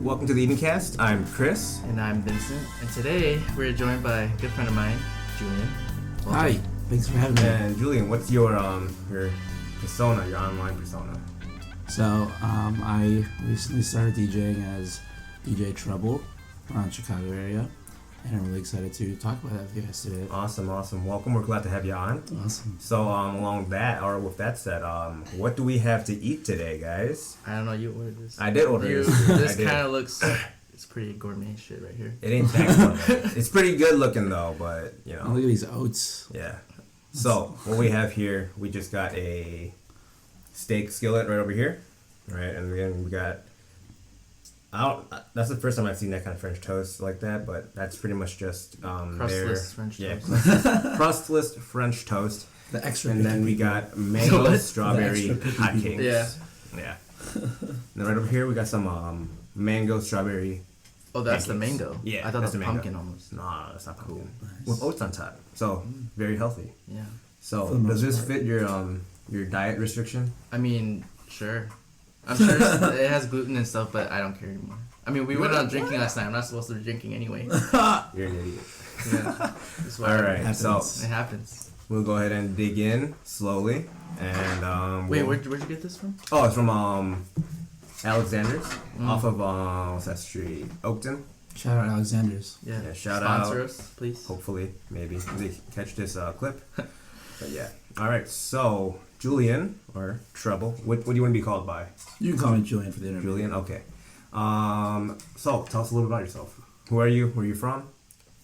welcome to TheEatingCast. I'm Chris. And I'm Vincent. And today we're joined by a good friend of mine, Julian. Welcome. Hi, thanks for having me. And Julian, what's your persona, your online persona? So, I recently started DJing as DJ Treble around Chicago area, and I'm really excited to talk about that with you guys today. Awesome. Welcome. We're glad to have you on. Awesome. So, with that said, what do we have to eat today, guys? I don't know, you ordered this. I did order this. This kind of looks, it's pretty gourmet shit right here. It ain't that gourmet. It's pretty good looking though, but you know. Oh, look at these oats. Yeah. So, what we have here, we just got a steak skillet right over here, right? And then we got, that's the first time I've seen that kind of French toast like that, but that's pretty much just crustless French toast. Crustless French toast. The extra. And then we got mango strawberry hotcakes. Yeah. And then right over here we got some mango strawberry. Oh, that's the pancakes. mango. Yeah, I thought that's that was the pumpkin mango. almost. No, that's not pumpkin. Nice. With oats on top. So very healthy. Yeah. So does this fit your diet restriction? I mean, sure. I'm sure it has gluten and stuff, but I don't care anymore. I mean, we went out drinking last night. I'm not supposed to be drinking anyway. You're an idiot. Yeah. All right, so it happens. we'll go ahead and dig in slowly. And wait, where'd you get this from? Oh, it's from Alexander's off of what's that street? Oakton. Shout out Alexander's. Yeah. Shout Sponsor out. us, please. Hopefully, maybe they catch this clip. But yeah. All right. So Julian or Treble, what do you want to be called by? You can call me Julian for the interview. Julian. Okay. So tell us a little bit about yourself. Who are you? Where are you from?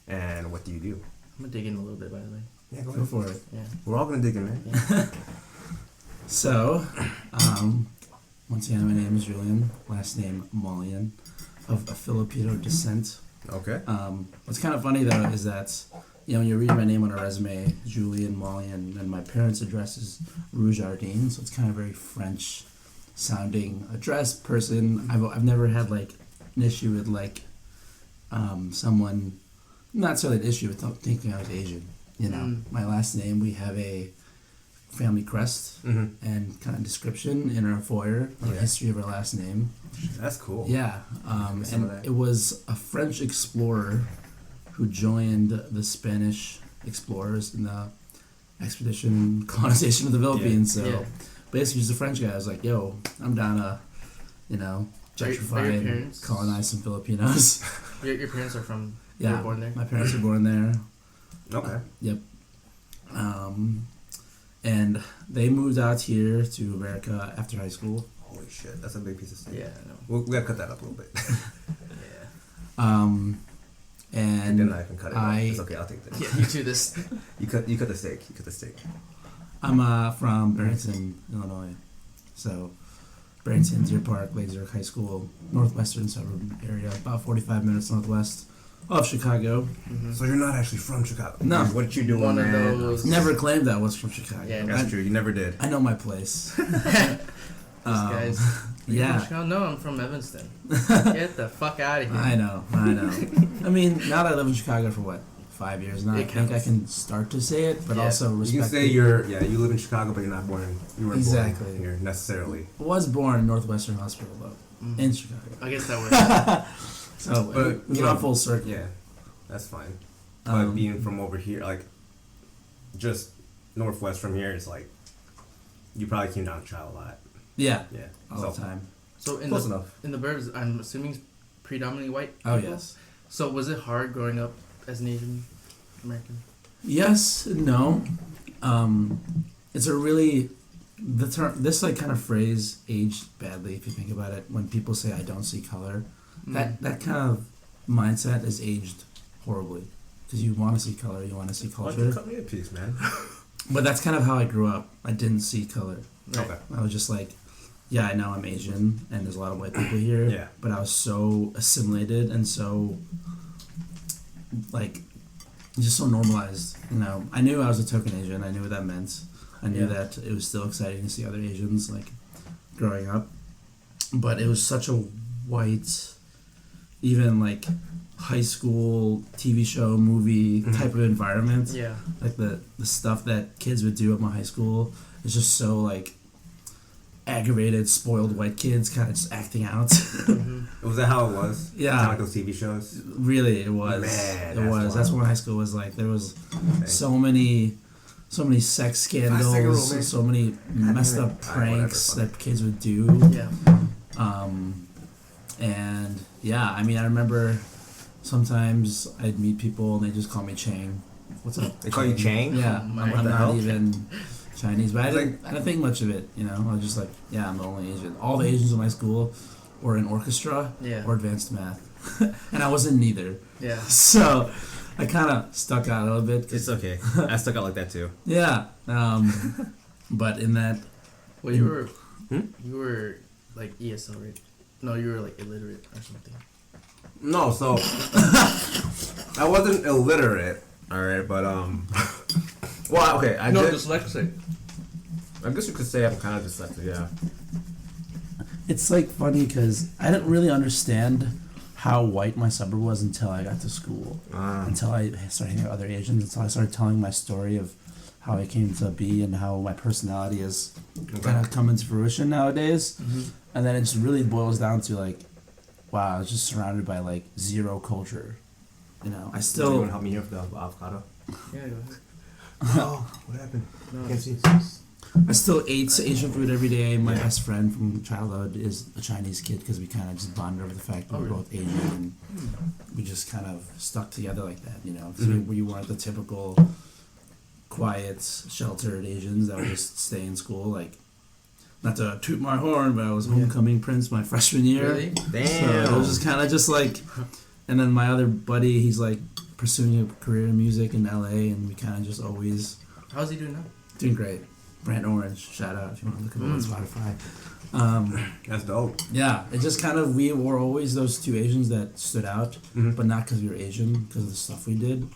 And what do you do? I'm gonna dig in a little bit, by the way. Yeah, go Go for it. Yeah. We're all gonna dig in, man. Yeah. So, once again, my name is Julian. Last name Mauleon, of a Filipino descent. Okay. What's kind of funny though is that, when you read my name on a resume, Julian Mauleon, and my parents' address is Rue Jardin, so it's kind of very French sounding address person. I've never had like an issue with like someone, not necessarily an issue with thinking I was Asian. My last name, we have a family crest and kind of description in our foyer, the history of our last name. That's cool. Yeah, and it was a French explorer who joined the Spanish explorers in the expedition colonization of the Philippines. So basically, he's a French guy. I was like, "Yo, I'm down to, gentrify and colonize some Filipinos." Your parents are from? Yeah, you were born there? My parents were born there. Okay. Yep. And they moved out here to America after high school. Holy shit, that's a big piece of steak. Yeah, I know. We gotta cut that up a little bit. Yeah. And then I can cut it off. It's okay, I'll take this. Yeah, you do this. You cut the steak. I'm from Barrington, Illinois. So, Barrington, Deer Park, Lake Zurich High School, northwestern suburb area, about 45 minutes northwest of Chicago. Mm-hmm. So you're not actually from Chicago? No. What you doing, One of man? those. Never claimed I was from Chicago. Yeah, That's true. You never did. I know my place. Guys. Yeah. No, I'm from Evanston. Get the fuck out of here. I know. I mean, now that I live in Chicago for 5 years now, I think I can start to say it, but also respect. You can say you live in Chicago, but you're not born. You weren't Exactly. born here necessarily. I was born in Northwestern Hospital though, in Chicago. I guess that works. So, but we got full circle. Yeah, that's fine. But being from over here, like just northwest from here, is like you probably came down to Child a lot. Yeah. Yeah. All the time. So Close enough. In the burbs, I'm assuming predominantly white Oh, people? yes. So was it hard growing up as an Asian American? Yes, no. It's a really the term. This kind of phrase aged badly if you think about it. When people say "I don't see color," that kind of mindset is aged horribly because you want to see color, you want to see culture. Why don't you cut me a piece, man? But that's kind of how I grew up. I didn't see color. Right. Okay. I was just like, yeah, I know I'm Asian, and there's a lot of white people here. Yeah. But I was so assimilated and so, just so normalized. I knew I was a token Asian. I knew what that meant. I knew that it was still exciting to see other Asians, growing up. But it was such a white, even, high school TV show, movie type of environment. Yeah. The stuff that kids would do at my high school is just so, aggravated, spoiled white kids kind of just acting out. Was that how it was? Yeah. Kind of like those TV shows? Really, it was. Man, it was. That's what high school was like. There was so many sex scandals, so many messed up pranks that kids would do. Yeah. And yeah, I mean, I remember sometimes I'd meet people and they just call me Chang. What's up? They call you Chang? Yeah, Oh I'm not even Chinese, but I It's didn't think much of it. You know, I was just like, yeah, I'm the only Asian. All the Asians in my school were in orchestra or advanced math, and I wasn't neither. Yeah. So I kind of stuck out a little bit. It's okay. I stuck out like that too. Yeah, but in that, Well, you were like ESL, right? No, you were like illiterate or something. No, so I wasn't illiterate, all right, but well, okay, I did. Dyslexic. I guess you could say I'm kind of dyslexic, yeah. it's like funny because I didn't really understand how white my suburb was until I got to school. Until I started hanging out with other Asians, until I started telling my story of how I came to be and how my personality has kind of come into fruition nowadays. And then it just really boils down to like, wow, I was just surrounded by like zero culture. You know, I still. You want to help me here with the avocado? Yeah, go ahead. Oh, what happened? No. Can't see. I still ate Asian food every day. My best friend from childhood is a Chinese kid because we kind of just bonded over the fact that we're both Asian and we just kind of stuck together like that, you know. So we weren't the typical quiet, sheltered Asians that would just stay in school. Like, not to toot my horn, but I was homecoming prince my freshman year. Really? Damn. So it was just kind of just like, and then my other buddy, he's like pursuing a career in music in LA, and we kind of just always How's he doing now? doing great. Brand Orange, shout out if you want to look at him on Spotify. That's dope. Yeah, it just kind of, we were always those two Asians that stood out, but not because we were Asian, because of the stuff we did.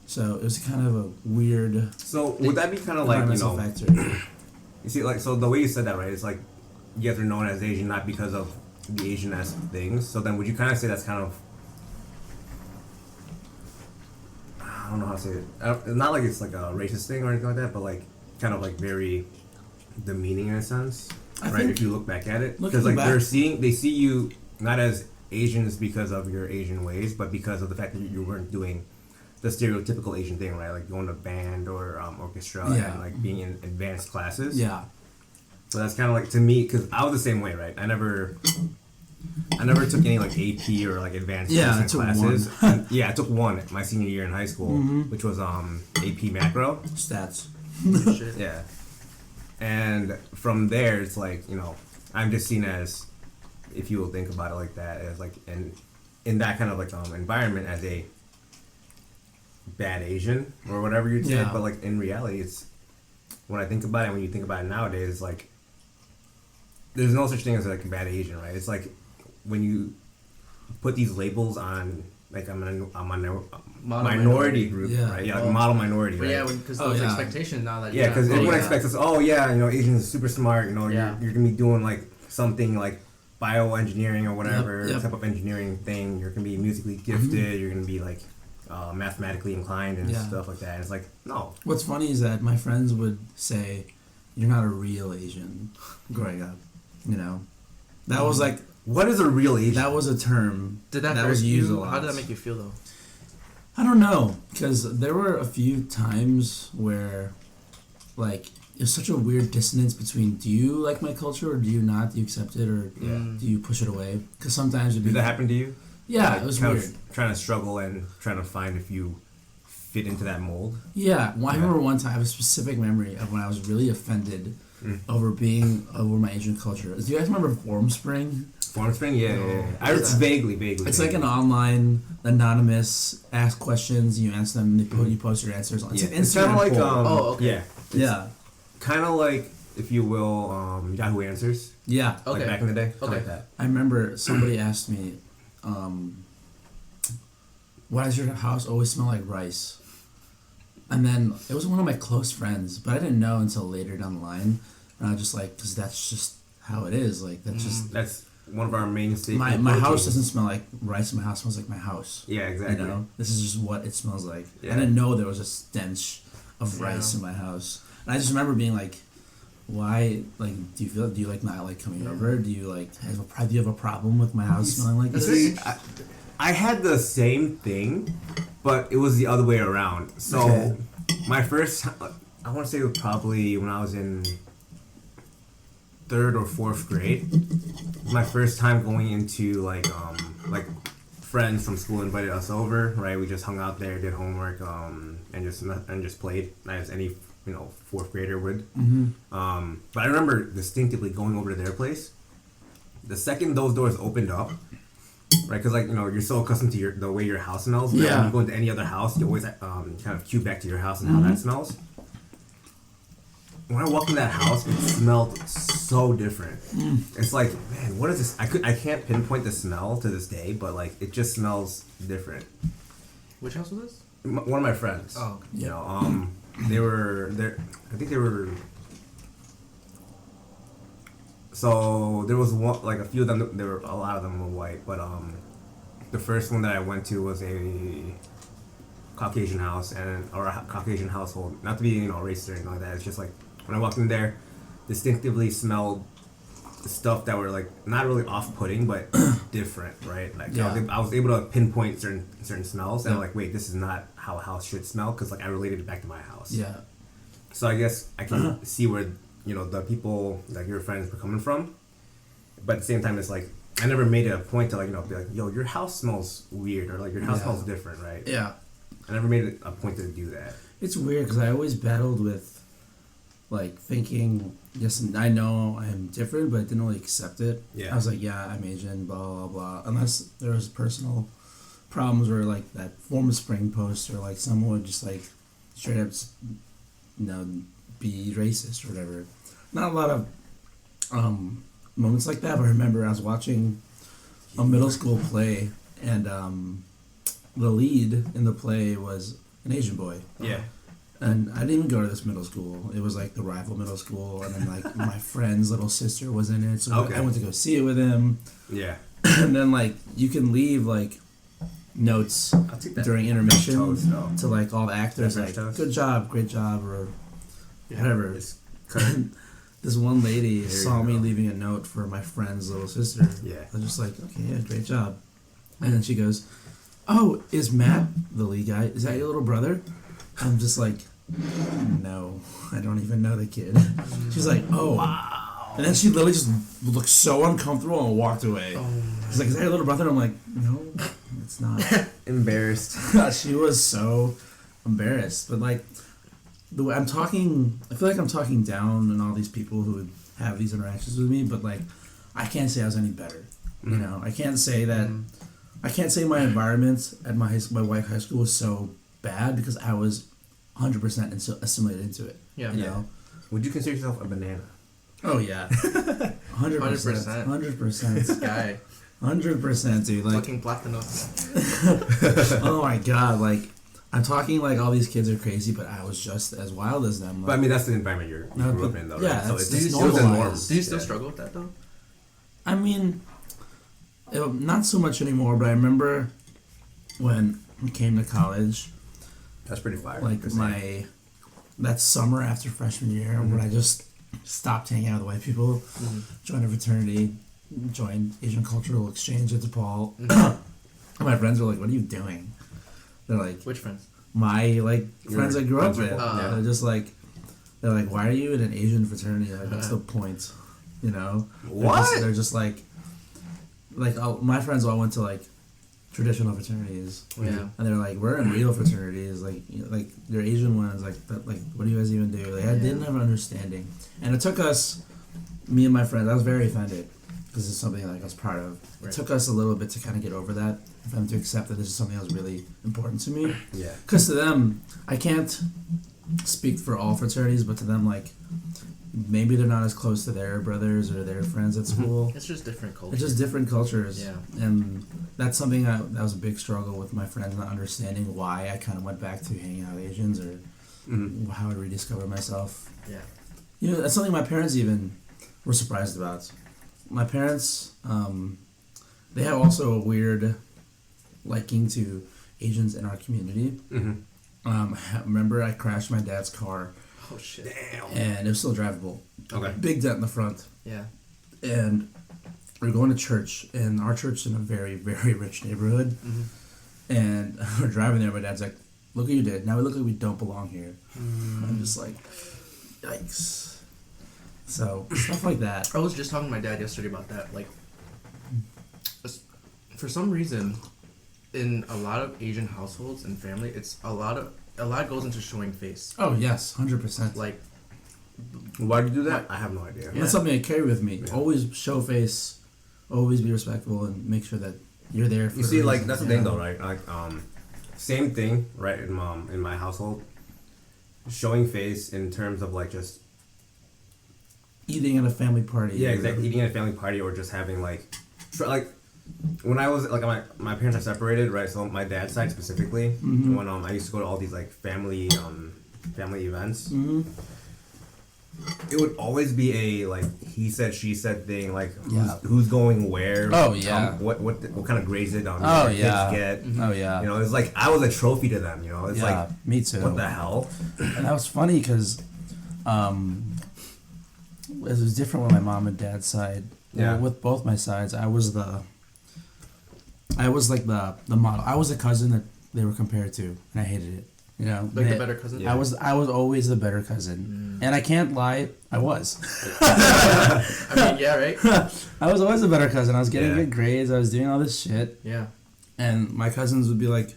So it was kind of a weird. So would that be kind of like, you know, factor. you see, like, so the way you said that, right? It's like you guys are known as Asian not because of the Asian-esque things. So then, would you kind of say that's kind of, I don't know how to say it. Not like it's like a racist thing or anything like that, but like kind of like very demeaning in a sense, right? If you look back at it, because like they see you not as Asians because of your Asian ways, but because of the fact that you weren't doing the stereotypical Asian thing, right? Like going to band or orchestra and like being in advanced classes. Yeah. So that's kind of like, to me, because I was the same way, right? I never took any like AP or like advanced classes. I took one my senior year in high school, which was AP macro. Stats. Shit. Yeah. And from there, it's like, you know, I'm just seen as, if you will think about it like that, as like, and in that kind of like environment, as a bad Asian or whatever you'd say. But like in reality, it's, when I think about it, when you think about it nowadays, like, there's no such thing as like a bad Asian, right? It's like when you put these labels on, like, I'm a minority group, right? Yeah, like model minority, right? Yeah, because those expectations now that because everyone expects us. Oh yeah, you know, Asians are super smart. You know, you're gonna be doing like something like bioengineering or whatever type of engineering thing. You're gonna be musically gifted. You're gonna be like mathematically inclined and stuff like that. And it's like, no. What's funny is that my friends would say, "You're not a real Asian," growing up. You know, that was like. What is a real Asian? That was a term that was used a you? lot. How did that make you feel though? I don't know, because there were a few times where, like, there's such a weird dissonance between, do you like my culture or do you not? Do you accept it or do you push it away? Because sometimes it'd be. Did that happen to you? Yeah, like, it was weird. Trying to struggle and trying to find if you fit into that mold. Yeah, well, I remember one time, I have a specific memory of when I was really offended over my Asian culture. Do you guys remember Formspring? Formspring, yeah. It's vaguely. It's like an online, anonymous, ask questions, you answer them, and you post your answers. It's kind of like, okay. Yeah. Kind of like, if you will, Yahoo Answers. Yeah. Like back in the day. Okay. Like that. I remember somebody asked me, why does your house always smell like rice? And then it was one of my close friends, but I didn't know until later down the line. And I was just like, because that's just how it is. Like, that's just... That's one of our main staples. My house doesn't smell like rice. My house smells like my house. Yeah, exactly. You know? This is just what it smells like. Yeah. I didn't know there was a stench of rice in my house. And I just remember being like, why, like, do you like not like coming over? Do you like do you have a problem with my house smelling like this? See, I had the same thing, but it was the other way around. So my first, I want to say it was probably when I was in 3rd or 4th grade. My first time going into like friends from school invited us over. Right, we just hung out there, did homework, and just played as any 4th grader would. But I remember distinctively going over to their place. The second those doors opened up, right? Because you're so accustomed to the way your house smells. That when you go into any other house, you always kind of cue back to your house and how that smells. When I walked in that house, it smelled so different. It's like, man, what is this? I can't pinpoint the smell to this day, but like it just smells different. Which house was this? One of my friends. Oh, okay. They were there. I think they were. So there was one, like a few of them. There were a lot of them were white, but the first one that I went to was a Caucasian house or a Caucasian household. Not to be racist or anything like that. It's just like when I walked in there, distinctively smelled stuff that were like not really off-putting but different, right? Like I was able to pinpoint certain smells and I'm like, wait, this is not how a house should smell because like I related it back to my house. Yeah. So I guess I can see where the people like your friends were coming from, but at the same time it's like I never made it a point to be like, yo, your house smells weird or like your house smells different, right? Yeah. I never made it a point to do that. It's weird because I always battled with like thinking, yes, I know I'm different, but I didn't really accept it. Yeah. I was like, yeah, I'm Asian, blah, blah, blah. Unless there was personal problems where like that form of spring post or like someone would just like straight up, be racist or whatever. Not a lot of moments like that, but I remember I was watching a middle school play and the lead in the play was an Asian boy. Yeah. And I didn't even go to this middle school. It was like the rival middle school, and then like my friend's little sister was in it, so I went to go see it with him. Yeah. And then like you can leave like notes during intermission to like all the actors, like good job, great job, or whatever. This one lady saw me leaving a note for my friend's little sister. Yeah. I was just like, okay, yeah, great job. And then she goes, "Oh, is Matt the lead guy? Is that your little brother?" I'm just like, no, I don't even know the kid. She's like, oh. Wow. And then she literally just looked so uncomfortable and walked away. She's like, is that your little brother? I'm like, no, it's not. Embarrassed. She was so embarrassed. But like, the way I feel like I'm talking down on all these people who would have these interactions with me, but like, I can't say I was any better. I can't say that, I can't say my environment at my white high school was so bad because I was 100% assimilated into it. Yeah. You know? Would you consider yourself a banana? Oh yeah. 100%. 100%. This guy. 100%, dude. Like fucking platinum. Oh my god, like I'm talking like all these kids are crazy, but I was just as wild as them. Like, but I mean, that's the environment you grew up in, though, right? Yeah, So it's normalized. Do you still struggle with that, though? I mean, not so much anymore, but I remember when I came to college. That's pretty fire. Like that summer after freshman year, when I just stopped hanging out with white people, joined a fraternity, joined Asian Cultural Exchange at DePaul. My friends were like, "What are you doing?" They're like, "Which friends?" My friends I grew up with. Yeah. They're like, "Why are you in an Asian fraternity? Like, what's the point?" You know? What? They're just like my friends all went to like traditional fraternities. Yeah. And they're like, we're in real fraternities, like they're Asian ones, like what do you guys even do? Like I didn't have an understanding. And it took us, me and my friends, I was very offended because it's something like I was part of. It took us a little bit to kind of get over that, for them to accept that this is something that was really important to me. Yeah. Because to them, I can't speak for all fraternities, but to them, like, maybe they're not as close to their brothers or their friends at school. It's just different cultures. It's just different cultures. Yeah. And that's something that was a big struggle with my friends, not understanding why I kind of went back to hanging out with Asians or how I rediscovered myself. Yeah. You know, that's something my parents even were surprised about. My parents, they have also a weird liking to Asians in our community. Remember I crashed my dad's car. Oh shit! Damn. And it was still drivable. Okay. Big dent in the front. Yeah. And we're going to church, and our church is in a very, very rich neighborhood. And we're driving there. My dad's like, "Look what you did. Now we look like we don't belong here." I'm just like, yikes. So stuff like that. I was just talking to my dad yesterday about that. Like, for some reason, in a lot of Asian households and family, it's a lot goes into showing face. Oh yes, 100%. Like, Why do you do that? I have no idea. That's something I carry with me. Yeah. Always show face. Always be respectful and make sure that you're there for. You see, a like reason. that's the thing though, right? Like, same thing, right? In my household, showing face in terms of like just Eating at a family party. yeah, exactly. Eating at a family party or just having like when I was like my parents are separated, right? So my dad's side specifically, when I used to go to all these like family events. It would always be a like he said she said thing, like who's going where. Oh yeah. What kind of grades did Oh kids yeah. get? Oh yeah. You know, it's like I was a trophy to them. You know, it's like me too. what the hell? And that was funny because, it was different with my mom and dad's side. Yeah. Well, with both my sides, I was like the model. I was the cousin that they were compared to, and I hated it. You know, the better cousin. I was always the better cousin, and I can't lie, I was. I mean, yeah, right. I was always the better cousin. I was getting good grades. I was doing all this shit. Yeah. And my cousins would be like,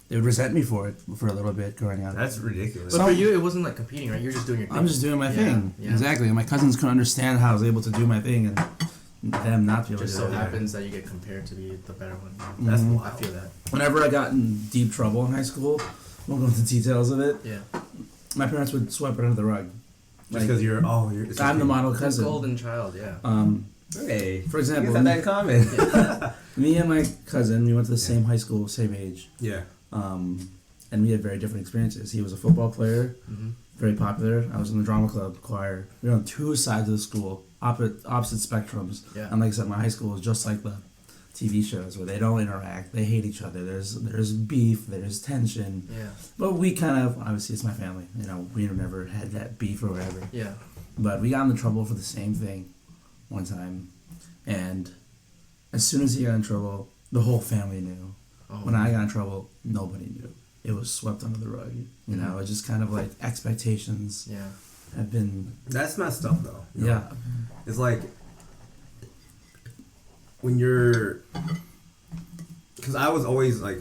they would resent me for it for a little bit growing up. That's ridiculous. But for you, it wasn't like competing, right? You're just doing your thing. I'm just doing my thing. Yeah. Exactly. And my cousins couldn't understand how I was able to do my thing and them not be able Just to do so it. happens that you get compared to be the better one. That's I feel that. Whenever I got in deep trouble in high school, won't go into details of it, Yeah. my parents would swipe it under the rug. just because you're I'm the model It's a cousin. golden child, yeah. Hey, For example, you guys have that in common. me and my cousin, we went to the same high school, same age. Yeah. And we had very different experiences. He was a football player, very popular. I was in the drama club, choir. We were on two sides of the school, opposite spectrums. Yeah. And like I said, my high school was just like the TV shows where they don't interact, they hate each other. There's beef, there's tension. Yeah. But we kind of, obviously it's my family, you know, we never had that beef or whatever. Yeah. But we got in trouble for the same thing one time. And as soon as he got in trouble, the whole family knew. Oh. When I got in trouble, nobody knew. It was swept under the rug. You know, it's just kind of like expectations Yeah. have been. That's messed up though. You know? Yeah. It's like when you're, because I was always like,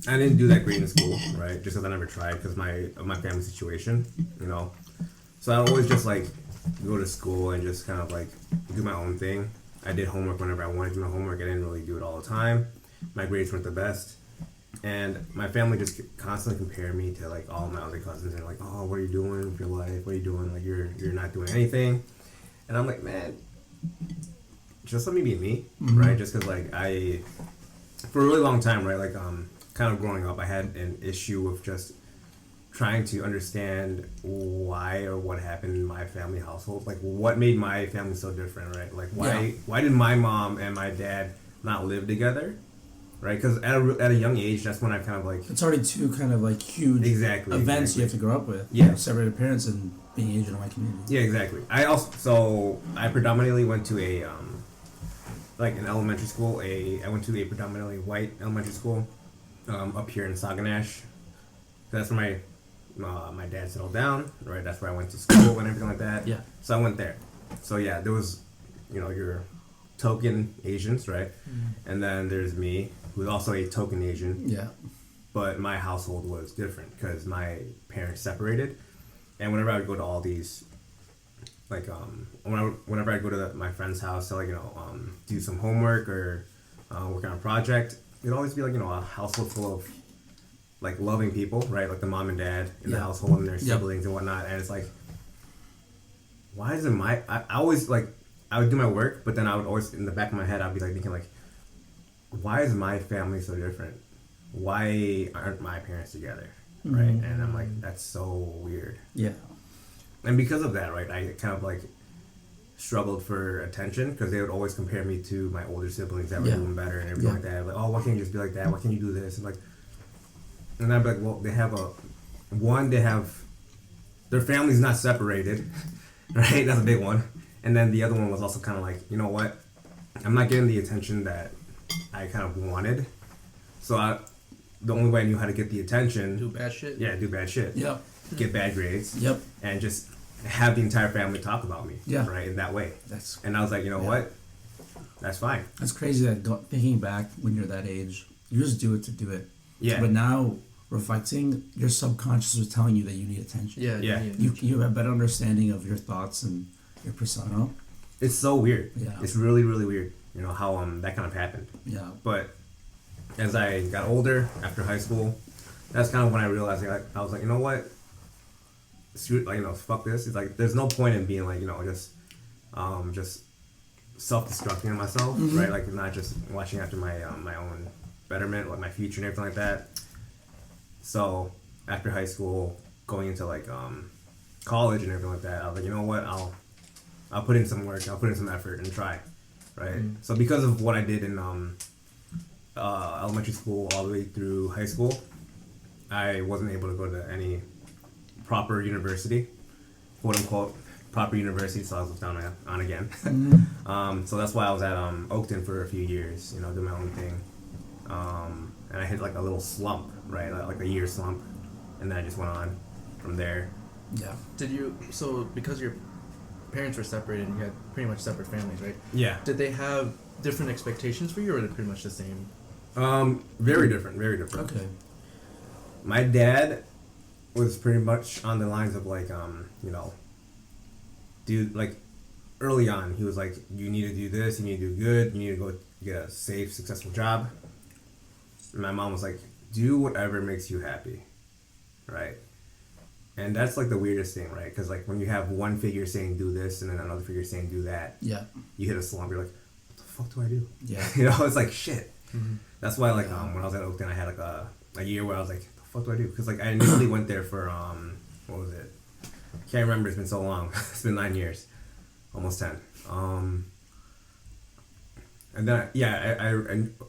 I didn't do that great in school, right? Just because I never tried because of my family situation, you know. So I always just like go to school and just kind of like do my own thing. I did homework whenever I wanted to do my homework. I didn't really do it all the time. My grades weren't the best. And my family just constantly compared me to like all my other cousins and like, oh, what are you doing with your life? What are you doing? Like you're not doing anything. And I'm like, man, just let me be me, right? Just because like for a really long time, right? Like kind of growing up, I had an issue with just trying to understand why or what happened in my family household. Like what made my family so different, right? Like why did my mom and my dad not live together? Right, because at a young age, that's when I kind of like. It's already two kind of like huge events you have to grow up with. Yeah, you know, separated parents and being Asian in my community. Yeah, exactly. I predominantly went to a like an elementary school. I went to a predominantly white elementary school up here in Saguenash. That's where my dad settled down. Right, that's where I went to school and everything like that. Yeah. So I went there. So yeah, there was, your token Asians, right? And then there's me, who's also a token Asian. Yeah. But my household was different because my parents separated, and whenever I would go to all these, like whenever I go to my friend's house to do some homework or work on a project, it'd always be like a household full of like loving people, right? Like the mom and dad in the household and their siblings and whatnot, and it's like, why isn't I always like. I would do my work, but then I would always, in the back of my head, I'd be like thinking like, why is my family so different? Why aren't my parents together? Right? And I'm like, that's so weird. Yeah. And because of that, right, I kind of like struggled for attention because they would always compare me to my older siblings that were doing better and everything like that. Like, oh, why can't you just be like that? Why can't you do this? And I'd be like, well, they have their family's not separated. right? That's a big one. And then the other one was also kind of like, you know what? I'm not getting the attention that I kind of wanted. So the only way I knew how to get the attention, Do bad shit. yeah, do bad shit. Yep. Get bad grades. Yep. And just have the entire family talk about me. Yeah. Right, in that way. That's And I was like, you know what? That's fine. That's crazy that thinking back when you're that age, you just do it to do it. Yeah. But now reflecting, your subconscious was telling you that you need attention. Yeah. Yeah. You have a better understanding of your thoughts and your persona. It's so weird. Yeah. It's really, really weird. You know how that kind of happened. Yeah. But as I got older after high school, that's kind of when I realized I was like, you know what? Screw, like, you know, fuck this. It's like there's no point in being like, you know, just self-destructing in myself, right? Like not just watching after my my own betterment, like my future and everything like that. So after high school, going into like college and everything like that, I was like, you know what? I'll put in some work. I'll put in some effort and try, right? So because of what I did in elementary school all the way through high school, I wasn't able to go to any proper university, quote unquote proper university. So I was down on again. So that's why I was at Oakton for a few years, you know, doing my own thing. And I hit like a little slump, right? Like a year slump, and then I just went on from there. Yeah. So because your parents were separated and you had pretty much separate families, right? Yeah. Did they have different expectations for you, or were they pretty much the same? Very different, very different. Okay. My dad was pretty much on the lines of like, you know, dude, like early on, he was like, you need to do this, you need to do good, you need to go get a safe, successful job. And my mom was like, do whatever makes you happy, right? And that's like the weirdest thing, right? Because like when you have one figure saying do this and then another figure saying do that, Yeah. you hit a slump, you're like, what the fuck do I do? Yeah. You know, it's like shit. That's why like when I was at Oakton, I had like a year where I was like, what the fuck do I do? Because like I initially went there for what was it? Can't remember. It's been so long. It's been 9 years, almost 10. And then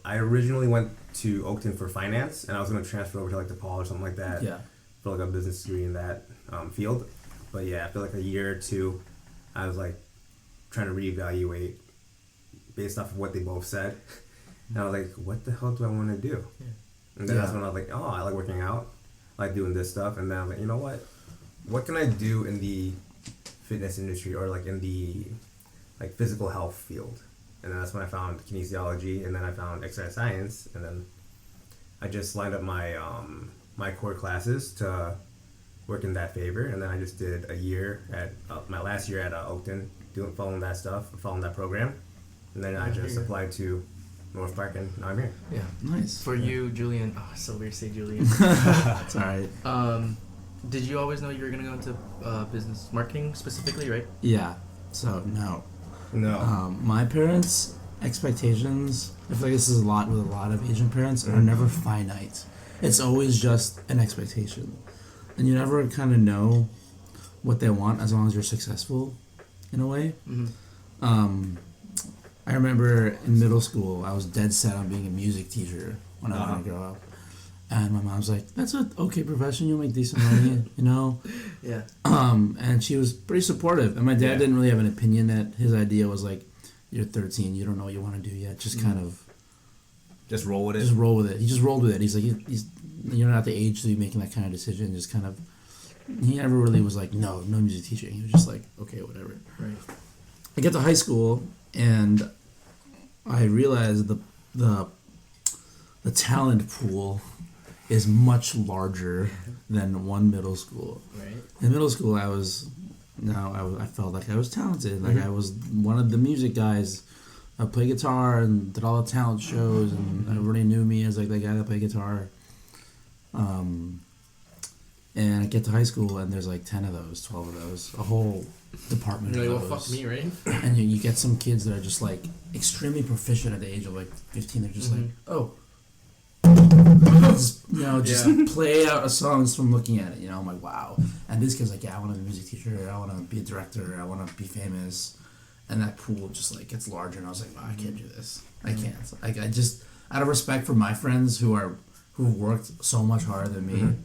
I originally went to Oakton for finance, and I was going to transfer over to like DePaul or something like that. Yeah. For like a business degree in that field. But yeah, after like a year or two, I was like trying to reevaluate based off of what they both said. And I was like, what the hell do I want to do? Yeah. And then that's when I was like, oh, I like working out. I like doing this stuff. And then I was like, you know what? What can I do in the fitness industry or like in the like physical health field? And then that's when I found kinesiology, and then I found exercise science, and then I just lined up my my core classes to work in that favor. And then I just did a year at my last year at Oakton, following that stuff, following that program. And then I just applied to North Park, and now I'm here. Yeah. Nice. For you, Julian. Oh, it's so weird to say Julian. It's alright. Did you always know you were gonna go into business marketing specifically, right? Yeah. So no. No. My parents' expectations, I feel like this is a lot with a lot of Asian parents, are never finite. It's always just an expectation. And you never kind of know what they want as long as you're successful, in a way. I remember in middle school, I was dead set on being a music teacher when I wanted to grow up. And my mom's like, that's an okay profession, you'll make decent money, you know? Yeah. And she was pretty supportive. And my dad didn't really have an opinion. That his idea was like, you're 13, you don't know what you want to do yet. Just kind of... Just roll with it? Just roll with it. He just rolled with it. He's like, you're not at the age to be making that kind of decision. Just kind of... He never really was like, no music teaching. He was just like, okay, whatever. Right. I get to high school, and I realized the talent pool is much larger than one middle school. Right. In middle school, I felt like I was talented. Like I was one of the music guys. I played guitar and did all the talent shows, and everybody knew me as like the guy that played guitar. And I get to high school, and there's like 10 of those, 12 of those, a whole department You're of like, those. well, fuck me, right? And you get some kids that are just like extremely proficient at the age of like 15. They're just like, oh, just play out a song just from looking at it. You know, I'm like, wow. And this kid's like, yeah, I want to be a music teacher. I want to be a director. I want to be famous. And that pool just like gets larger. And I was like, wow, I can't do this. I can't. Like I just, out of respect for my friends who worked so much harder than me,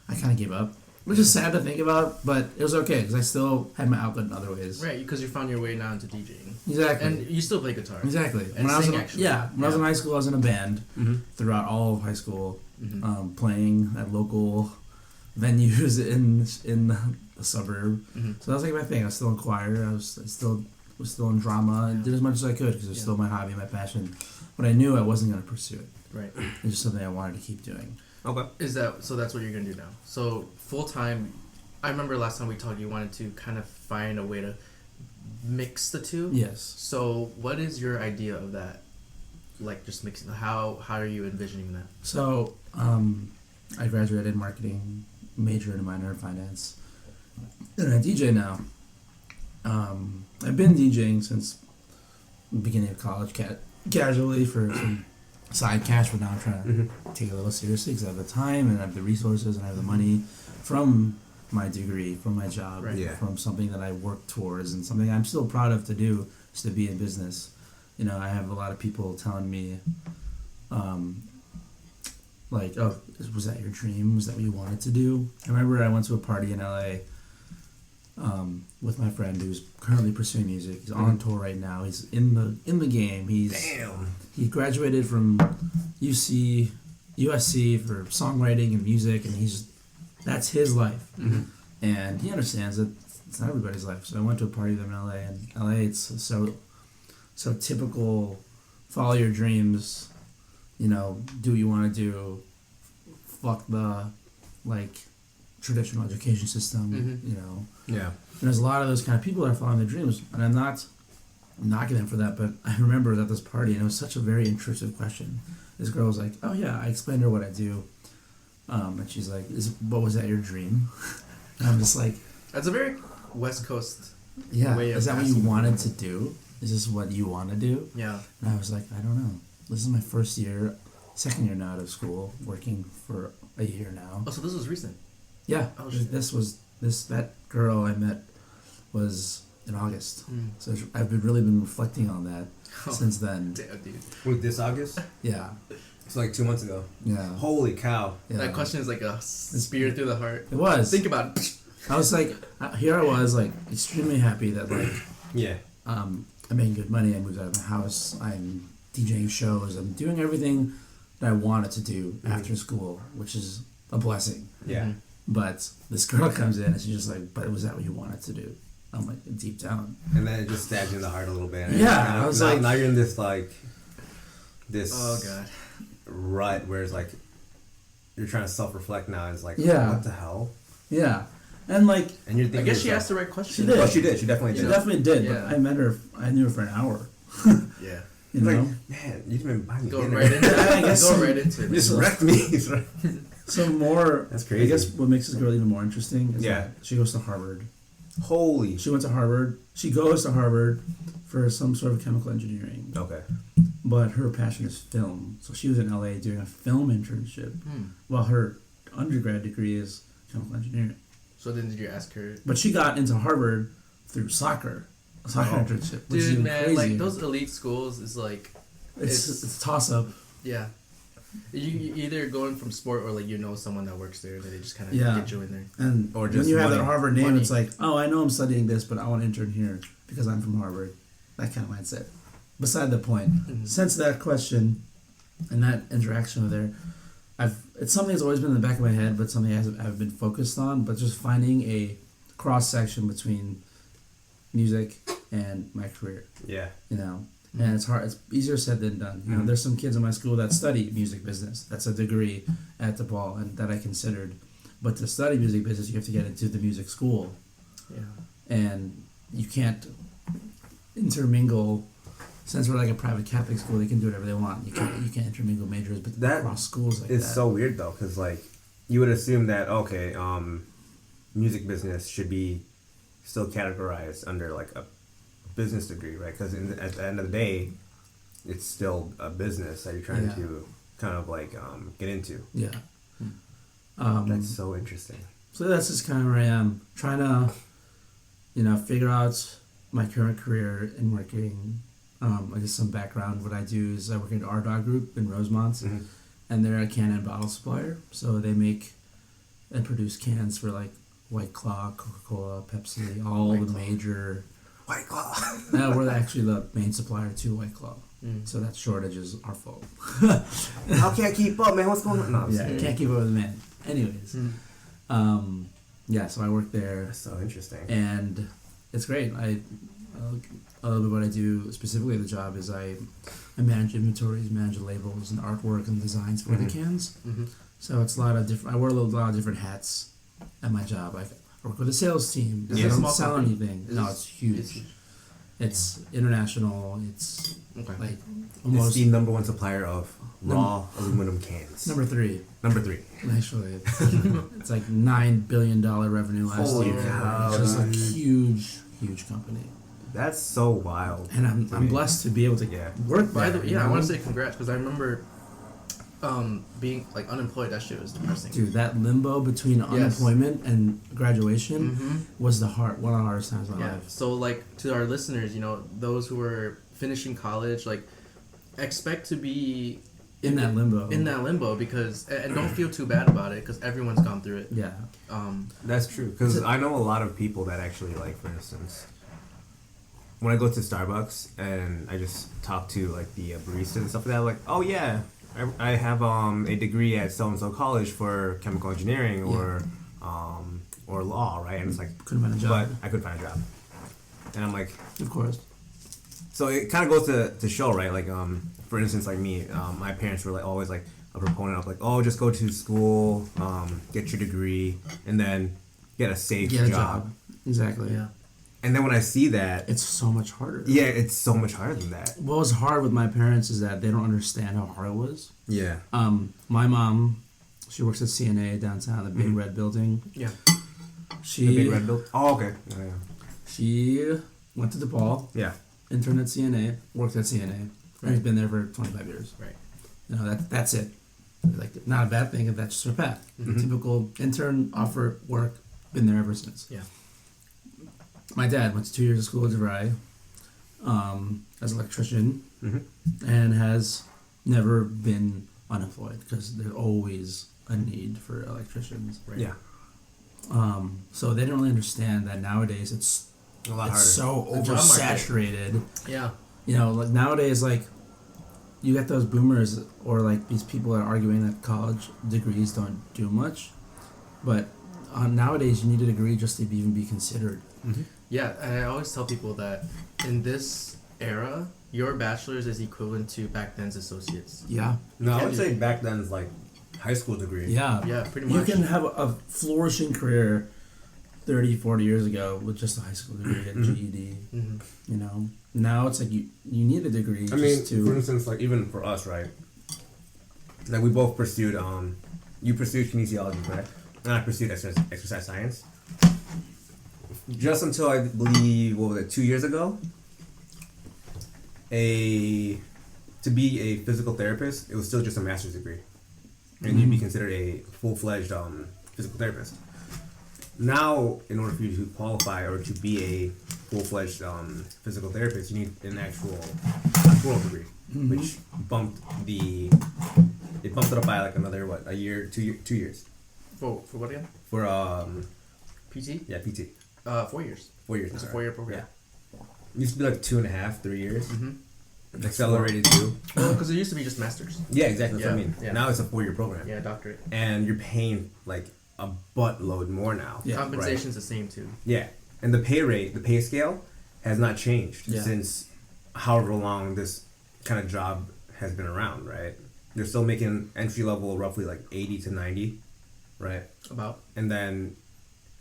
I kind of gave up. which is sad to think about, but it was okay because I still had my outlet in other ways. Right, because you found your way now into DJing. Exactly. And you still play guitar. Exactly. And when sing, I was actually. when I was in high school, I was in a band throughout all of high school, playing at local venues in the suburb. So that was like my thing. I was still in choir. I was still in drama. I did as much as I could because it was still my hobby, my passion. But I knew I wasn't going to pursue it. Right. It's just something I wanted to keep doing. Okay. So that's what you're gonna do now. So full time. I remember last time we talked, you wanted to kind of find a way to mix the two. Yes. So what is your idea of that? Like just mixing. How are you envisioning that? So I graduated marketing, majored and minor in finance, and I DJ now. I've been DJing since the beginning of college, casually for some side cash, but now I'm trying to take it a little seriously because I have the time and I have the resources and I have the money from my degree, from my job, from something that I work towards and something I'm still proud of to do is to be in business. You know, I have a lot of people telling me, like, oh, was that your dream? Was that what you wanted to do? I remember I went to a party in LA with my friend who's currently pursuing music. He's on tour right now. He's in the game. He graduated from USC for songwriting and music, and that's his life. And he understands that it's not everybody's life. So I went to a party with him in LA, and LA it's so typical. Follow your dreams. You know, do what you want to do. Fuck the traditional education system. You know. Yeah. And there's a lot of those kind of people that are following their dreams, and I'm not knocking them for that, but I remember at this party, and it was such a very intrusive question. This girl was like, oh yeah, I explained to her what I do, and she's like, what was that your dream? And I'm just like... That's a very West Coast way of... Is that what you wanted people. to do? Is this what you want to do? Yeah. And I was like, I don't know. This is my second year now out of school, working for a year now. Oh, so this was recent? Yeah. Oh, that girl I met was in August. So I've really been reflecting on that since then. Damn, dude. With this August? Yeah. It's like 2 months ago. Yeah. Holy cow. Yeah. That question is like a spear through the heart. It was. Think about it. I was like, here I was, like, extremely happy that, like, I'm making good money. I moved out of my house. I'm DJing shows. I'm doing everything that I wanted to do after school, which is a blessing. Yeah. But this girl comes in and she's just like, but was that what you wanted to do? I'm like, deep down. And then it just stabs you in the heart a little bit. Yeah, I was like... Now you're in this oh, God. rut where it's like, you're trying to self-reflect now. And it's like, what the hell? Yeah. And like... And you're thinking, I guess she asked the right question. She did. Oh, she did. She definitely did. She definitely did, Yeah. but I knew her for an hour. Yeah. You know? Like, man, you've been buying me Go dinner. right into it. I guess Go right into it. You just wrecked me. So more... That's crazy. I guess what makes this girl even more interesting is Yeah. that she goes to Harvard. Holy. She went to Harvard. She goes to Harvard for some sort of chemical engineering. Okay. But her passion is film. So she was in LA doing a film internship while her undergrad degree is chemical engineering. So then did you ask her? But she got into Harvard through soccer internship. Which is Dude, even man, crazy. like those elite schools is like... It's a toss-up. Yeah. You either going from sport or like someone that works there that they just kind of get you in there. And or when just you have money. that Harvard name, Money. it's like, oh, I know I'm studying this, but I want to intern here because I'm from Harvard. That kind of mindset. Beside the point. Since that question and that interaction with her, it's something that's always been in the back of my head, but something I've been focused on. But just finding a cross section between music and my career. Yeah. You know. And it's hard. It's easier said than done. You know, there's some kids in my school that study music business. That's a degree at DePaul, and that I considered. But to study music business, you have to get into the music school. Yeah. And you can't intermingle. Since we're like a private Catholic school, they can do whatever they want. You can't intermingle majors, but That across schools like it's that. so weird though, because like you would assume that music business should be still categorized under like a business degree, right? Because at the end of the day, it's still a business that you're trying to kind of like get into. Yeah. That's so interesting. So that's just kind of where I am, trying to, figure out my current career in working. I guess some background. What I do is I work at R Dog Group in Rosemont, and they're a can and bottle supplier. So they make and produce cans for like White Claw, Coca-Cola, Pepsi, all the major. White Claw. No, we're actually the main supplier to White Claw. So that shortage is our fault. How can I keep up, man? What's going on? No, Yeah, I can't keep up with the man. Anyways, yeah, so I work there. That's so interesting. And it's great. A little bit what I do specifically the job is I manage inventories, manage labels, and artwork and designs for the cans. So it's a lot of different. I wear a lot of different hats at my job. I work with a sales team. I don't sell anything. No, it's huge. It's international. It's like almost it's the number one supplier of raw aluminum cans. Number 3. Actually, it's like $9 billion revenue last year. Cow. It's just a huge company. That's so wild. And I'm blessed to be able to work By there. the way, I want to say congrats because I remember being like unemployed. That shit was depressing. Dude, that limbo between unemployment and graduation was one of the hardest times of my life. So like to our listeners, you know, those who are finishing college, like expect to be in that limbo because and don't feel too bad about it because everyone's gone through it. Yeah. That's true because I know a lot of people that actually like, for instance, when I go to Starbucks and I just talk to like the baristas and stuff like that, like, oh yeah, I have a degree at so and so college for chemical engineering or law, right? And it's like couldn't find a job, but I couldn't find a job, and I'm like, of course. So it kind of goes to show, right? Like for instance, like me, my parents were like always like a proponent of like, oh, just go to school, get your degree, and then get a safe job. Exactly. Yeah. And then when I see that, it's so much harder. Yeah, it's so much harder than that. What was hard with my parents is that they don't understand how hard it was. Yeah. My mom, she works at CNA downtown, the big red building. Yeah. The big red building. Oh, okay. Yeah. She went to DePaul. Yeah. Interned at CNA, worked at CNA. Right. She's been there for 25 years. Right. You know, that's it. Like, not a bad thing if that's just her path. Typical intern, offer, work, been there ever since. Yeah. My dad went to 2 years of school at DeVry as an electrician and has never been unemployed because there's always a need for electricians. Right. Yeah. So they don't really understand that nowadays it's a lot harder. So oversaturated. Yeah. You know, like nowadays, like you get those boomers or like these people that are arguing that college degrees don't do much, but nowadays you need a degree just to even be considered. Yeah, I always tell people that in this era, your bachelor's is equivalent to back then's associates. Yeah. No, I would say back then it's like high school degree. Yeah. Yeah, pretty much. You can have a flourishing career 30, 40 years ago with just a high school degree at GED. You know, now it's like you need a degree. I mean, for instance, like even for us, right? Like we both pursued. You pursued kinesiology, correct? And I pursued exercise science. Just until I believe 2 years ago, to be a physical therapist, it was still just a master's degree, and you'd be considered a full-fledged physical therapist. Now, in order for you to qualify or to be a full-fledged physical therapist, you need an actual doctoral degree, which bumped it up by like another a year, 2 years. For what again? For PT? Yeah, PT. 4 years. 4 years. It's a 4-year program. Yeah. It used to be like 2.5, 3 years. Accelerated too. Well, because it used to be just masters. Yeah, exactly. That's what I mean. Yeah. Now it's a 4-year program. Yeah, doctorate. And you're paying like a buttload more now. Yeah. Compensation's the same too. Yeah. And the pay scale has not changed since however long this kind of job has been around, right? They're still making entry level roughly like 80 to 90, right? About. And then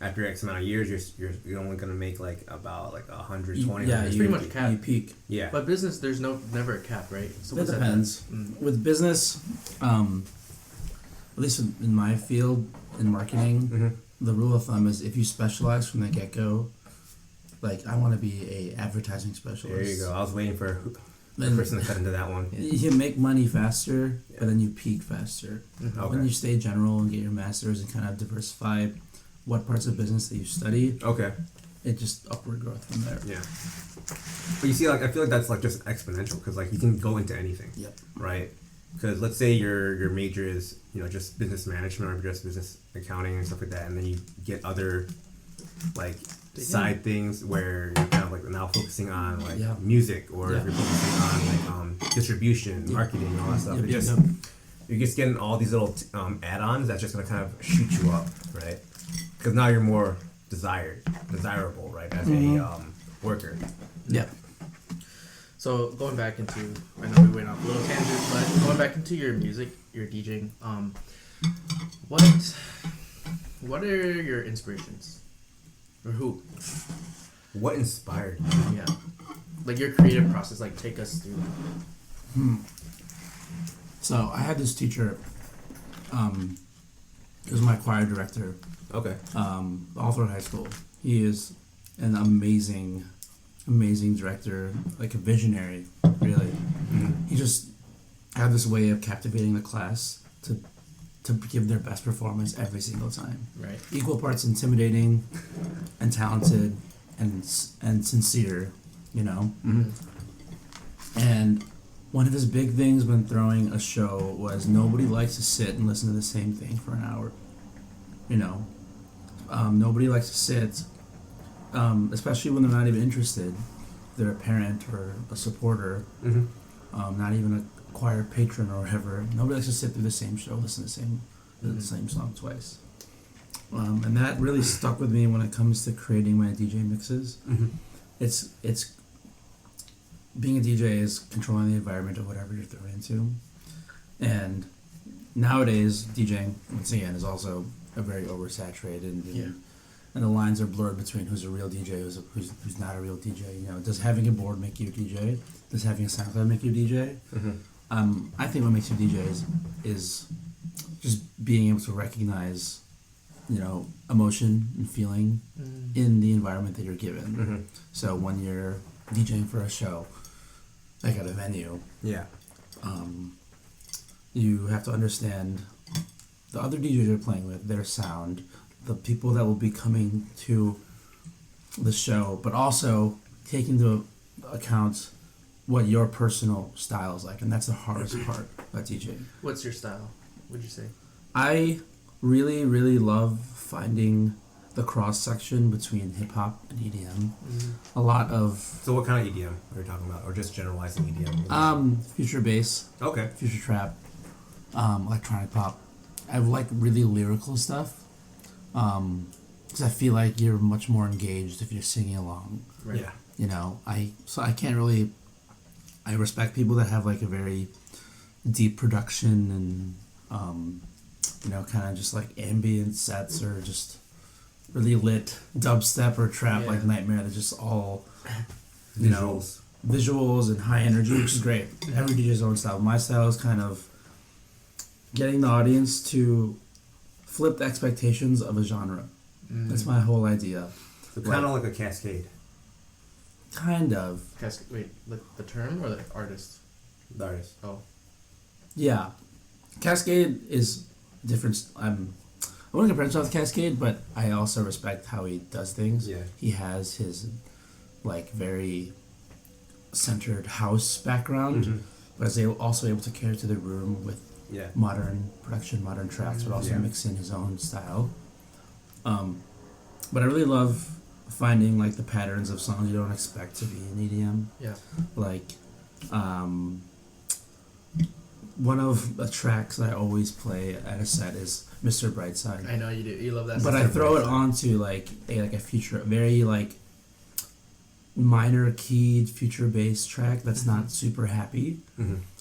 after X amount of years, you're only gonna make like about like 120. Yeah, it's pretty much cap. You peak. Yeah. But business, there's never a cap, right? So It depends. With business, at least in my field in marketing, the rule of thumb is if you specialize from the get go, like I want to be a advertising specialist. There you go. I was waiting for the person to cut into that one. You make money faster, but then you peak faster. Okay. When you stay general and get your master's and kind of diversify what parts of business that you study, it just upward growth from there. Yeah. But you see, like I feel like that's like just exponential because like you can go into anything. Yep. Right. because let's say your major is just business management or just business accounting and stuff like that, and then you get other like side things where you're kind of like now focusing on like music, or if you're focusing on like distribution, marketing, and all that stuff. You're just getting all these little add-ons that's just gonna kind of shoot you up, right? Because now you're more desirable, right, as a worker. Yeah. So going back into, I know we went off a little tangent, but going back into your music, your DJing, what are your inspirations, or who? What inspired you? Yeah, like your creative process. Like, take us through. So I had this teacher. He was my choir director. Okay. All throughout high school. He is an amazing director, like a visionary, really. He just had this way of captivating the class to give their best performance every single time. Right. Equal parts intimidating and talented and sincere, And one of his big things when throwing a show was nobody likes to sit and listen to the same thing for an hour. Nobody likes to sit, especially when they're not even interested. They're a parent or a supporter, not even a choir patron or whatever. Nobody likes to sit through the same show, listen to the same song twice. And that really stuck with me when it comes to creating my DJ mixes. It's being a DJ is controlling the environment of whatever you're throwing into. And nowadays, DJing, once again, is also a very oversaturated and the lines are blurred between who's a real DJ, who's not a real DJ. Does having a board make you a DJ? Does having a SoundCloud make you a DJ? I think what makes you a DJ is just being able to recognize, emotion and feeling in the environment that you're given. So when you're DJing for a show, like at a venue, you have to understand the other DJs you're playing with, their sound, the people that will be coming to the show, but also take into account what your personal style is like, and that's the hardest part about DJing. What's your style, would you say? I really, really love finding the cross-section between hip-hop and EDM. A lot of... So what kind of EDM are you talking about? Or just generalizing EDM? Future bass. Okay. Future trap. Electronic pop. I like really lyrical stuff. Because I feel like you're much more engaged if you're singing along. Right. Yeah. I can't really... I respect people that have like a very deep production and, kind of just like ambient sets or just really lit dubstep or trap like Nightmare. They're just all, visuals and high energy, which is great. Every DJ's own style. My style is kind of getting the audience to flip the expectations of a genre. That's my whole idea. So kind of like a cascade. Kind of. Wait, like the term or the artist? The artist. Oh. Yeah. Cascade is different. I wouldn't compare myself to Cascade, but I also respect how he does things. Yeah. He has his, very centered house background, but is also able to carry to the room with modern production, modern tracks, but also mix in his own style. But I really love finding the patterns of songs you don't expect to be in EDM. Yeah. One of the tracks that I always play at a set is Mr. Brightside. I know you do. You love that. But I throw it onto a future, very minor keyed future bass track that's not super happy.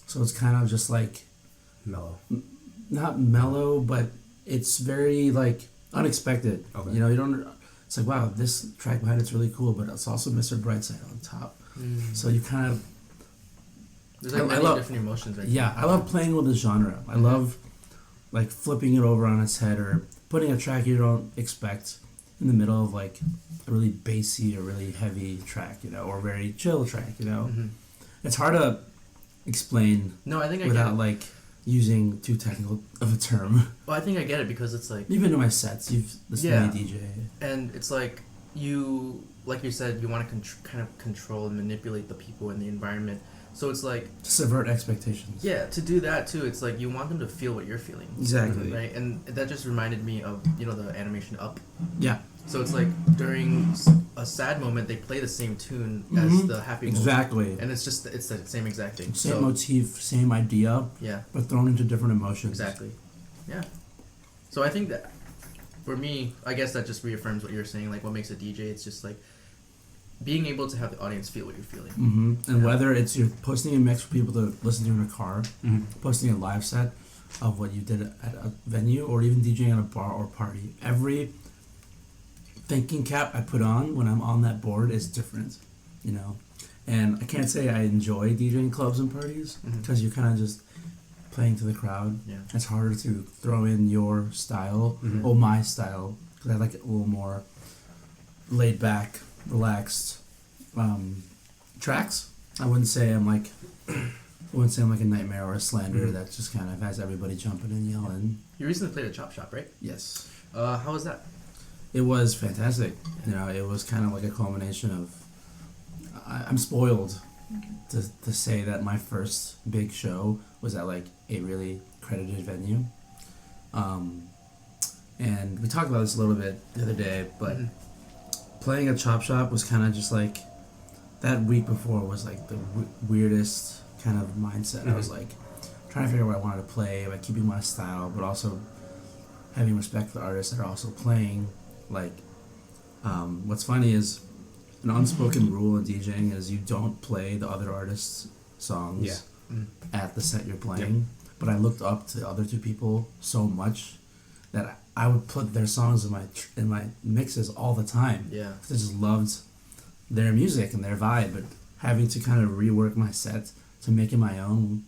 So it's kind of just mellow. Not mellow, but it's very unexpected. Okay. You don't. It's wow, this track behind it's really cool, but it's also Mr. Brightside on top. So you kind of. There's many different emotions right Yeah, I love playing with the genre. I love flipping it over on its head or putting a track you don't expect in the middle of a really bassy or really heavy track, or a very chill track, It's hard to explain I think without using too technical of a term. Well, I think I get it because it's You've been to my sets, you've listened to me DJ. And it's you said, you want to kind of control and manipulate the people in the environment. So it's like Subvert expectations. yeah, to do that too. It's like you want them to feel what you're feeling. Exactly. Right, and that just reminded me of the animation Up. Yeah. So it's like during a sad moment, they play the same tune as the happy moment. Exactly. And it's the same exact thing. Same motif, same idea, Yeah. but thrown into different emotions. Exactly. Yeah. So I think that for me, I guess that just reaffirms what you're saying. Like what makes a DJ, it's just like being able to have the audience feel what you're feeling. Mm-hmm. And whether it's you're posting a mix for people to listen to in a car, posting a live set of what you did at a venue, or even DJing at a bar or party, every thinking cap I put on when I'm on that board is different, And I can't say I enjoy DJing clubs and parties because you're kind of just playing to the crowd. Yeah. It's harder to throw in your style or my style because I like it a little more laid back, relaxed tracks. I wouldn't say I'm like a Nightmare or a Slander that just kind of has everybody jumping and yelling. You recently played a Chop Shop, right? Yes. How was that? It was fantastic. It was kind of like a culmination of. I'm spoiled to say that my first big show was at like a really credited venue. And we talked about this a little bit the other day, but playing a Chop Shop was kind of just like that week before was like the weirdest kind of mindset. I was like trying to figure out what I wanted to play by keeping my style, but also having respect for the artists that are also playing. Like, what's funny is an unspoken rule in DJing is you don't play the other artists' songs at the set you're playing. But I looked up to the other two people so much that I would put their songs in my mixes all the time. Yeah. 'Cause I just loved their music and their vibe, but having to kind of rework my set to make it my own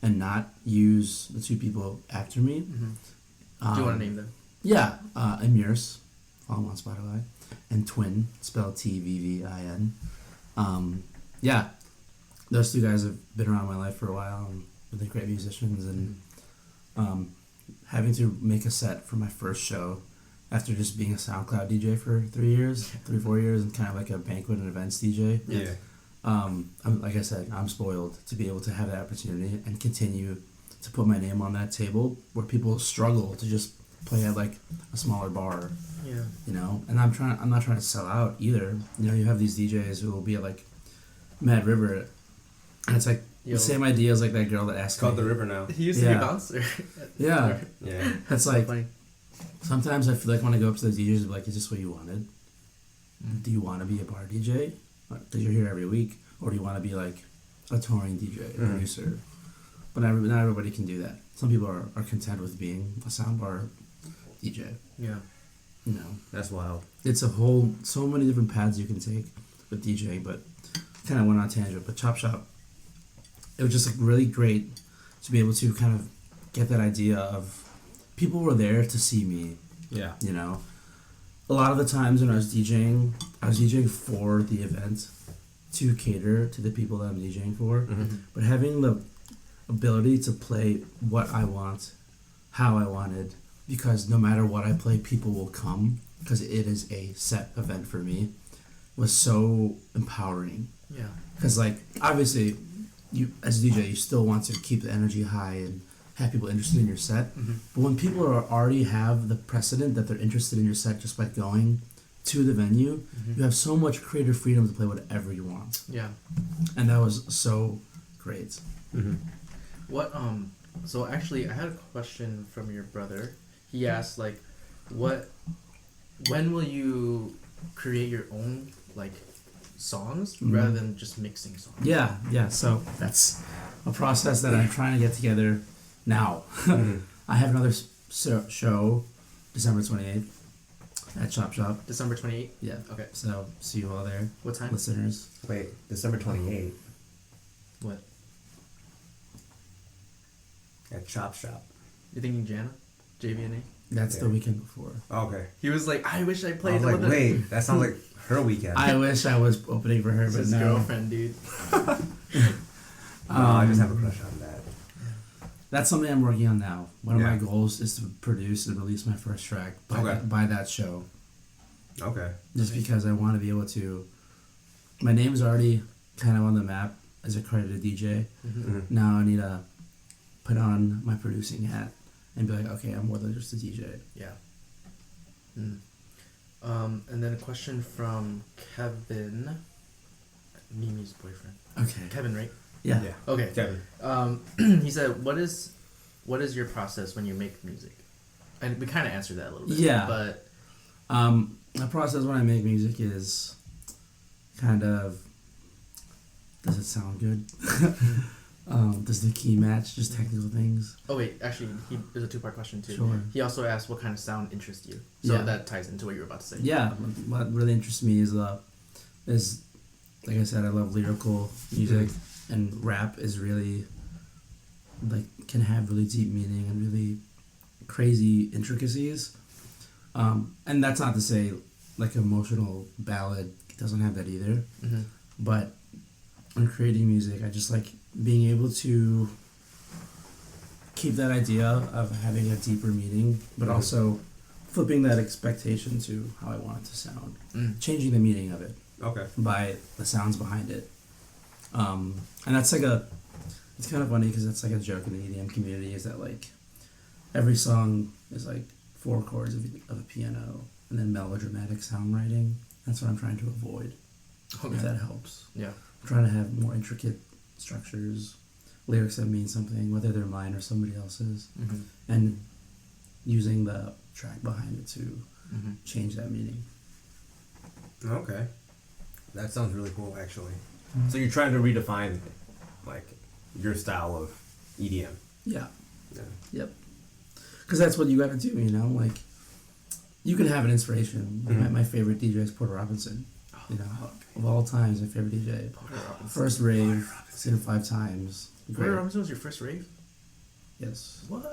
and not use the two people after me. Do you want to name them? Yeah, Emirs, follow him on Spotify, and Twin, spelled Tvvin. Yeah, those two guys have been around my life for a while and they're great musicians. And having to make a set for my first show after just being a SoundCloud DJ for 4 years, and kind of like a banquet and events DJ. Yeah. Like I said, I'm spoiled to be able to have that opportunity and continue to put my name on that table where people struggle to just play at like a smaller bar. Yeah. And I'm not trying to sell out either. You have these DJs who will be at like Mad River, and it's like the same idea as like that girl that asked It's called me. The River now. He used to be a bouncer. Yeah. Yeah. It's like sometimes I feel like when I go up to the DJs, I'm like, is this what you wanted? Do you want to be a bar DJ? Because you're here every week, or do you want to be like a touring DJ, producer? But not everybody can do that. Some people are content with being a soundbar DJ. Yeah. That's wild. It's so many different paths you can take with DJing, but kind of went on a tangent. But Chop Shop, it was just like really great to be able to kind of get that idea of people were there to see me. Yeah. A lot of the times when I was DJing for the event to cater to the people that I'm DJing for. But having the ability to play what I want, how I wanted, because no matter what I play, people will come because it is a set event for me, was so empowering. Yeah. Because like obviously, you as a DJ, you still want to keep the energy high and have people interested in your set. But when people already have the precedent that they're interested in your set just by going to the venue, you have so much creative freedom to play whatever you want. Yeah. And that was so great. What so actually I had a question from your brother. He asked like when will you create your own like songs rather than just mixing songs? Yeah. So that's a process that I'm trying to get together now. I have another show December 28th at Chop Shop. December 28th? Yeah. Okay. So see you all there. What time? Listeners. Wait, December 28th What? at Chop Shop. You thinking Jana? JVNA? That's the weekend before. Okay. He was like, I wish I I played was like, with her. wait, that sounds like her weekend. I wish I was opening for her, It's but his no. girlfriend, dude. No, I just have a crush on that. That's something I'm working on now. One of Yeah. my goals is to produce and release my first track by that show. Okay. Just because I want to be able to. My name's already kind of on the map as accredited DJ. Mm-hmm. Now I need to put on my producing hat and be like, okay, I'm more than just a DJ. Yeah. Mm. And then a question from Kevin, Mimi's boyfriend. Okay. Kevin, right? Yeah. Yeah. Okay. Kevin. He said, "What is your process when you make music?" And we kind of answered that a little bit. Yeah. But My process when I make music is kind of, does it sound good? Does the key match? Just technical things. oh wait, actually, there's a two-part question too. Sure. He also asked what kind of sound interests you. So Yeah. that ties into what you were about to say. Yeah, what really interests me is like I said, I love lyrical music, and rap is really like can have really deep meaning and really crazy intricacies. And that's not to say like emotional ballad doesn't have that either. Mm-hmm. But when creating music, I just like being able to keep that idea of having a deeper meaning, but also flipping that expectation to how I want it to sound, changing the meaning of it Okay. by the sounds behind it. And that's like it's kind of funny because that's like a joke in the EDM community is that like every song is like 4 chords of a piano and then melodramatic songwriting. That's what I'm trying to avoid. Okay. If that helps. Yeah. I'm trying to have more intricate structures, lyrics that mean something, whether they're mine or somebody else's, Mm-hmm. and using the track behind it to Mm-hmm. change that meaning. Okay. That sounds really cool, actually. So you're trying to redefine, like, your style of EDM. Yeah. Yeah. Yep. Because that's what you got to do, you know? Like, you can have an inspiration. Like my favorite DJ is Porter Robinson. You know, of all times, my favorite DJ. First rave, seen him 5 times. Porter Robinson was your first rave? Yes. What?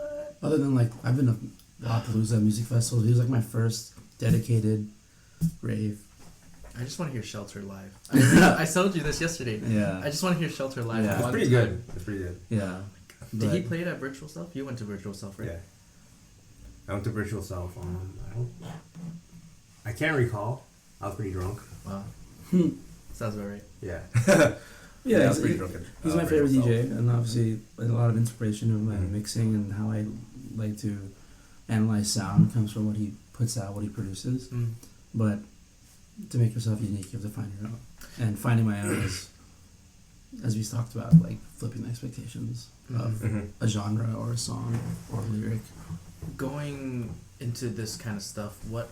Other than, like, I've been to Lollapalooza music festivals. He was, like, my first dedicated rave. I just want to hear Shelter live. I told you this yesterday. Yeah. I just want to hear Shelter live. Yeah. It's pretty good. It's pretty good. Yeah. Did he play it at Virtual Self? You went to Virtual Self, right? Yeah. I went to Virtual Self. I can't recall. I was pretty drunk. Wow. Sounds about right. Yeah. Yeah, I was pretty drunk. He's my favorite DJ, and obviously a lot of inspiration of my mixing and how I like to analyze sound comes from what he puts out, what he produces. But to make yourself unique, you have to find your own. And finding my own is, as we talked about, like flipping the expectations of a genre or a song or a lyric. Going into this kind of stuff, what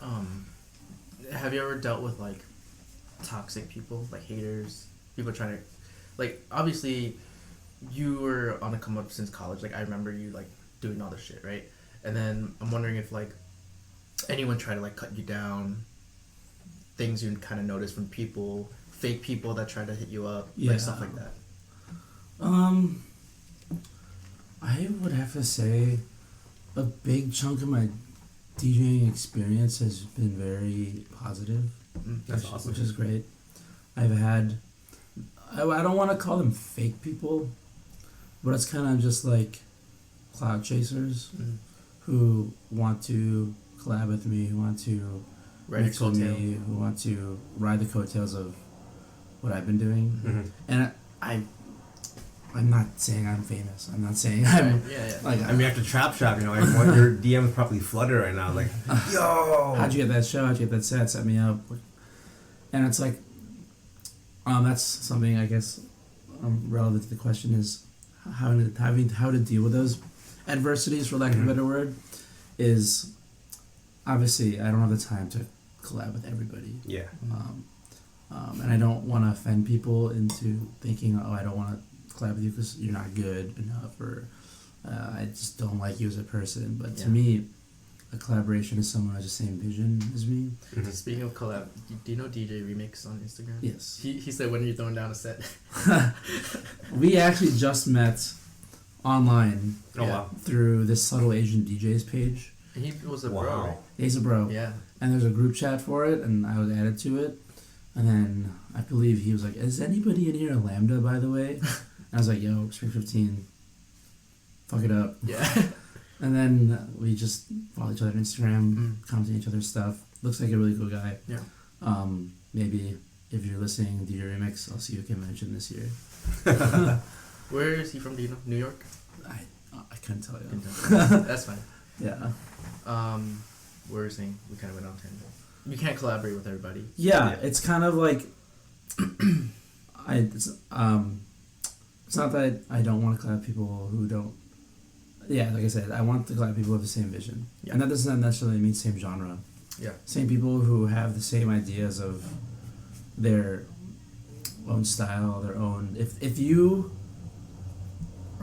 have you ever dealt with like toxic people, like haters, people trying to, like, obviously you were on a come up since college. Like I remember you like doing all this shit, right? And then I'm wondering if like anyone tried to like cut you down, things you kind of notice from people, fake people that try to hit you up, like stuff like that. I would have to say a big chunk of my DJing experience has been very positive. That's awesome. Which is great. I've had, I don't want to call them fake people, but it's kind of just like cloud chasers who want to collab with me, who want to Ride mix with me, who want to ride the coattails of what I've been doing. And I'm not saying I'm famous. I'm not saying I'm like. I mean, after Trap Shop, you know, like, your DMs probably flooded right now. Like, yo, how'd you get that show? How'd you get that set? Set me up. And it's like, that's something I guess relevant to the question is how to deal with those adversities, for lack of a better word, is obviously I don't have the time to collab with everybody. Yeah. And I don't want to offend people into thinking, oh, I don't want to collab with you because you're not good enough, or I just don't like you as a person. But to me, a collaboration is someone who has the same vision as me. Speaking of collab, do you know DJ Remix on Instagram? Yes. He said, when are you throwing down a set? We actually just met online Oh, wow. through this Subtle Asian DJs page. He was a bro, right? He's a bro. Yeah. And there's a group chat for it, and I was added to it. And then I believe he was like, is anybody in here a Lambda, by the way? And I was like, yo, Spring 15, fuck it up. Yeah. And then we just follow each other on Instagram, comment on each other's stuff. Looks like a really cool guy. Yeah. Maybe if you're listening to your remix, I'll see you can mention this year. Where is he from? Do you know? New York? I couldn't tell you. That's fine. Yeah. We're saying we kind of went on tangent. You can't collaborate with everybody. Yeah, it's kind of like it's not that I don't want to collab with people who don't. Yeah, like I said, I want to collab with people with the same vision, and that doesn't necessarily mean same genre. Yeah. Same people who have the same ideas of their own style, their own. If you,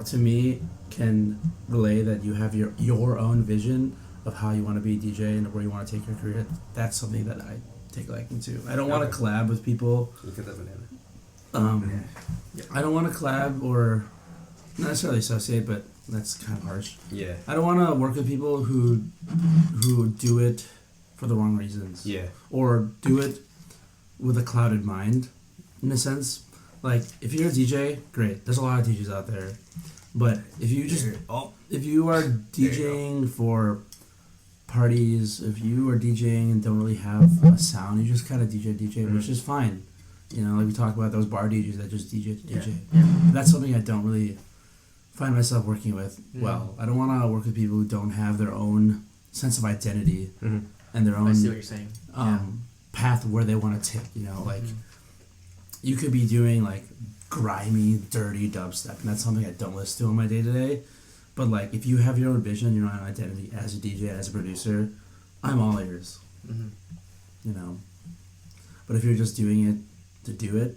to me, can relay that you have your own vision of how you want to be a DJ and where you want to take your career, that's something that I take a liking to. I don't want to collab with people. Look at that banana. I don't want to collab or not necessarily associate, but that's kind of harsh. Yeah. I don't want to work with people who do it for the wrong reasons. Yeah. Or do it with a clouded mind, in a sense. Like, if you're a DJ, great. There's a lot of DJs out there. But if you if you are DJing for parties, if you are DJing and don't really have a sound, you just kind of DJ, which is fine. You know, like we talked about those bar DJs that just DJ. That's something I don't really find myself working with well. I don't want to work with people who don't have their own sense of identity and their own I see what you're saying. path where they want to take. You know, like you could be doing like grimy, dirty dubstep, and that's something I don't listen to on my day-to-day. But like, if you have your own vision, your own identity as a DJ, as a producer, I'm all ears. You know. But if you're just doing it to do it,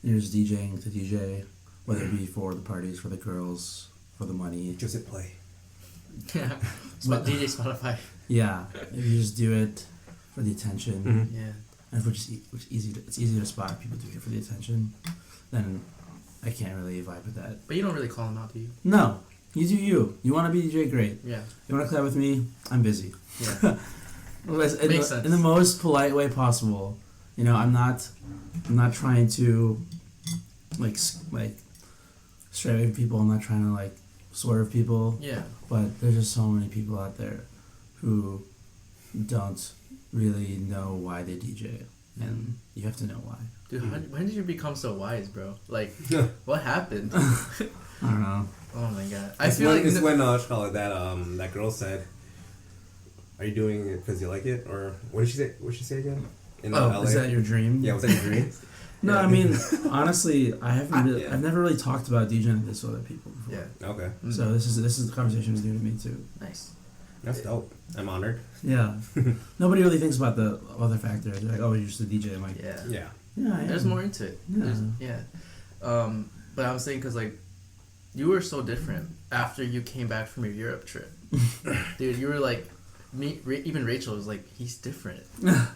and you're just DJing to DJ, whether it be for the parties, for the girls, for the money. Just hit play. Yeah. DJ Spotify. Yeah. If you just do it for the attention. Yeah. And it's easy to spot if people do it for the attention, then I can't really vibe with that. But you don't really call them out, do you? No. You do you. You want to be DJ, great. Yeah. You want to collab with me? I'm busy. Yeah. Makes sense. In the most polite way possible. You know, I'm not trying to like stray away from people. I'm not trying to like swerve people. Yeah. But there's just so many people out there who don't really know why they DJ, and you have to know why. Dude, when did you become so wise, bro? Like, what happened? I don't know. Oh my god! I feel like it's when that girl said, "Are you doing it because you like it?" Or what did she say? What did she say again? In LA? Is that your dream? Yeah, was that your dream? No, yeah. I mean, honestly, I've never really talked about DJing this with other people before. Yeah. Okay. So this is the conversation is new to me too. Nice. That's dope. I'm honored. Yeah. Nobody really thinks about the other factors. They're like, oh, you're just a DJ. I'm like, Yeah. Yeah. yeah. There's more into it. Yeah. But I was saying because like, you were so different after you came back from your Europe trip, dude. You were like, even Rachel was like, he's different.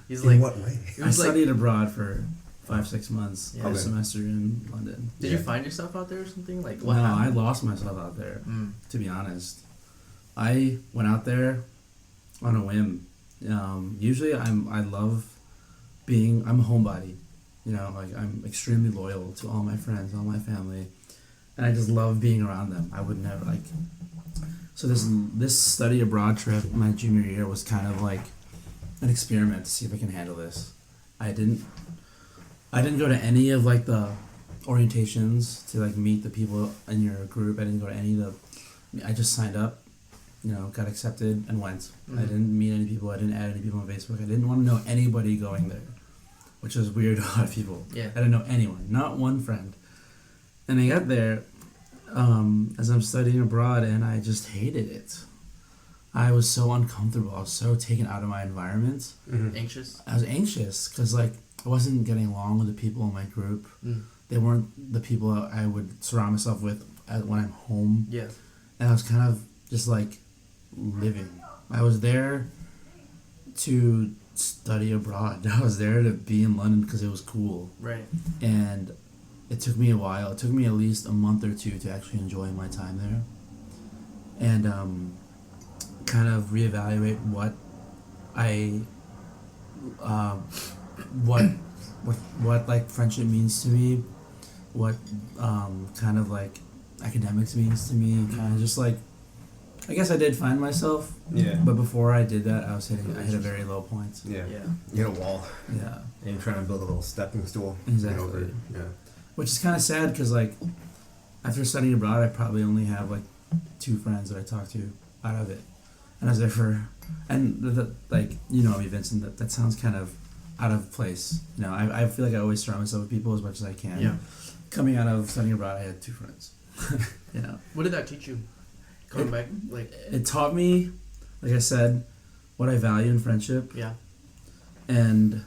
He's like, in what way? I studied abroad for 5-6 months, Yeah. a semester in London. Did you find yourself out there or something? Like, what No, happened? I lost myself out there. To be honest, I went out there on a whim. Usually, I'm a homebody. You know, like I'm extremely loyal to all my friends, all my family, and I just love being around them. I would never like. So this study abroad trip my junior year was kind of like an experiment to see if I can handle this. I didn't go to any of like the orientations to like meet the people in your group. I didn't go to any of the. I just signed up, you know, got accepted and went. I didn't meet any people. I didn't add any people on Facebook. I didn't want to know anybody going there, which was weird to a lot of people. Yeah. I didn't know anyone, not one friend. And I got there as I'm studying abroad, and I just hated it. I was so uncomfortable. I was so taken out of my environment. Anxious. I was anxious because like I wasn't getting along with the people in my group. They weren't the people I would surround myself with when I'm home. Yeah. And I was kind of just like living. I was there to study abroad. I was there to be in London because it was cool. Right. And it took me a while. It took me at least a month or two to actually enjoy my time there. And kind of reevaluate what I what like friendship means to me, what kind of like academics means to me, kind of just like I guess I did find myself. Yeah. But before I did that, I hit a very low point. Yeah. Yeah. You hit a wall. Yeah. And you're trying to build a little stepping stool. Exactly. Over it. Yeah. Which is kind of sad because, like, after studying abroad, I probably only have, like, 2 friends that I talk to out of it. And I was there for... And, like, you know me, Vincent, that sounds kind of out of place. You know, I feel like I always surround myself with people as much as I can. Yeah. Coming out of studying abroad, I had 2 friends. You know? What did that teach you? Coming back, like... It taught me, like I said, what I value in friendship. Yeah. And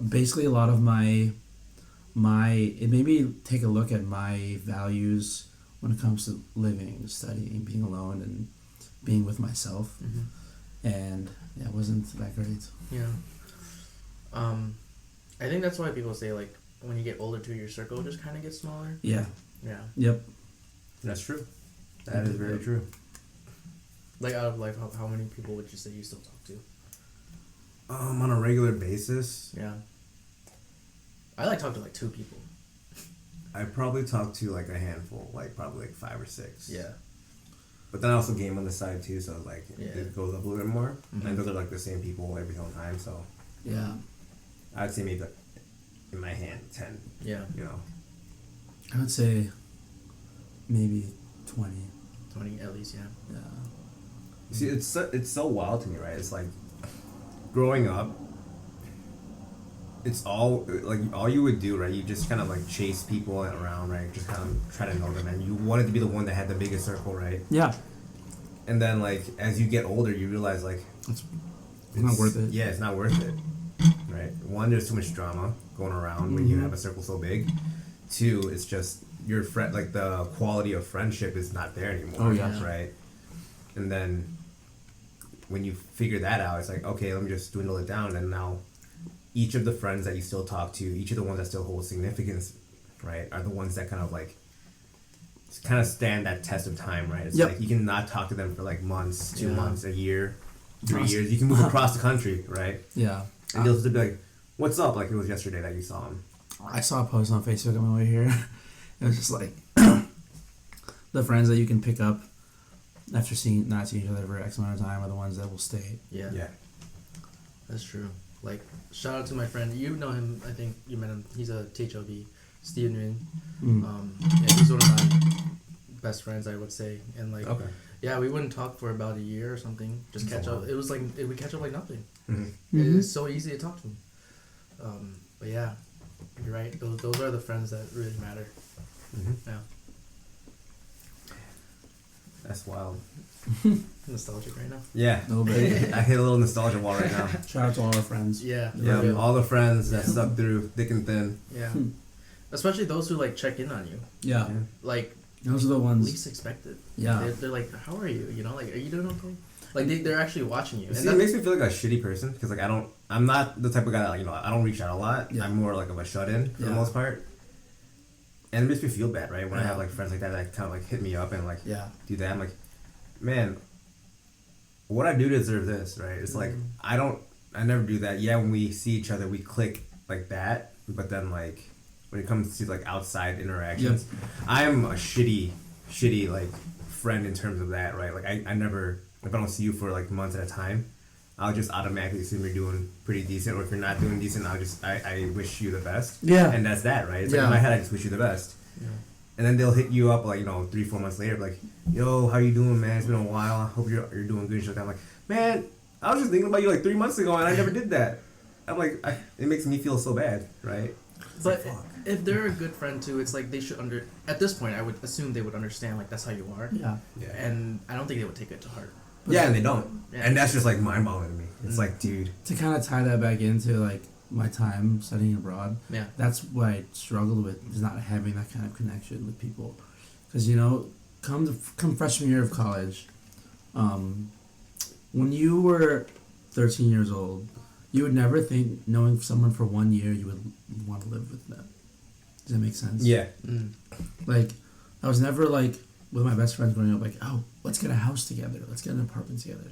basically a lot of it made me take a look at my values when it comes to living, studying, being alone, and being with myself. Mm-hmm. And yeah, it wasn't that great. Yeah. I think that's why people say, like, when you get older too, your circle just kind of gets smaller. Yeah. Yeah. Yep. That's true. That is very true. Like, out of life, how many people would you say you still talk to? On a regular basis, Yeah. I like talk to like 2 people. I probably talk to like a handful, like probably like 5 or 6. Yeah. But then I also game on the side too, so like Yeah. it goes up a little bit more. Mm-hmm. And those are like the same people every single time, so Yeah. I'd say maybe like, in my hand 10. Yeah. You know. I would say maybe 20. 20 at least, yeah. Yeah. See, it's so wild to me, right? It's like growing up. It's all like all you would do, right? You just kind of like chase people around, right? Just kind of try to know them, and you wanted to be the one that had the biggest circle, right? Yeah. And then like as you get older, you realize like It's not worth it. Yeah, it's not worth it, right? 1, there's too much drama going around when you have a circle so big. 2, it's just your friend, like the quality of friendship is not there anymore. Oh, yeah. Right. And then when you figure that out, it's like, okay, let me just dwindle it down, and now each of the friends that you still talk to, each of the ones that still hold significance, right, are the ones that kind of stand that test of time, right? It's Yep. like you can not talk to them for like months, 2 Yeah. months, a year, 3 years. You can move across the country, right? Yeah. And they'll just be like, "What's up?" Like it was yesterday that you saw him. I saw a post on Facebook on my way here. It was just like the friends that you can pick up after not seeing each other for X amount of time are the ones that will stay. Yeah. Yeah. That's true. Like, shout out to my friend. You know him. I think you met him. He's a THOB, Steven. Yeah, he's one of my best friends, I would say. And like, Okay. yeah, we wouldn't talk for about a year or something. Just catch up. It was like we catch up like nothing. Mm-hmm. It's so easy to talk to him. But yeah, you're right. Those are the friends that really matter. Mm-hmm. Yeah. That's wild. Nostalgic right now. Yeah. A little bit. I hit a little nostalgia wall right now. Shout out to all our friends. Yeah. Yeah, real. all the friends that stuck through thick and thin. Yeah. Especially those who like check in on you. Yeah. Like, Those are the ones. least expected. Yeah. They're like, how are you? You know, like, are you doing okay? Like, they're actually watching you. And See, it makes me feel like a shitty person because like I'm not the type of guy that, like, you know, I don't reach out a lot. Yeah. I'm more like of a shut-in for the Yeah. most part. And it makes me feel bad, right? When I Yeah. have like friends like that kind of like hit me up and like Yeah. do that. I'm like, man, what I do deserve this, right? It's like I never do that. Yeah, when we see each other, we click like that. But then like when it comes to like outside interactions, I'm a shitty like friend in terms of that, right? Like I never, if I don't see you for like months at a time, I'll just automatically assume you're doing pretty decent, or if you're not doing decent, I wish you the best. Yeah. And that's that, right? It's like Yeah. in my head, I just wish you the best. Yeah. And then they'll hit you up like, you know, 3-4 months later, like, yo, how you doing, man? It's been a while. I hope you're doing good and shit like that. I'm like, man, I was just thinking about you like 3 months ago and I never did that. I'm like, it makes me feel so bad, right? It's But like, fuck. if they're a good friend too, it's like they should at this point, I would assume they would understand, like, that's how you are. Yeah. Yeah. And I don't think they would take it to heart. Yeah, and they don't. Yeah. And that's just like mind-boggling to me. It's like, dude. To kind of tie that back into like my time studying abroad, Yeah. that's what I struggled with, is not having that kind of connection with people. Because, you know, come freshman year of college, when you were 13 years old, you would never think, knowing someone for 1 year, you would want to live with them. Does that make sense? Yeah. Like, I was never like, with my best friends growing up, like, oh, let's get a house together. Let's get an apartment together.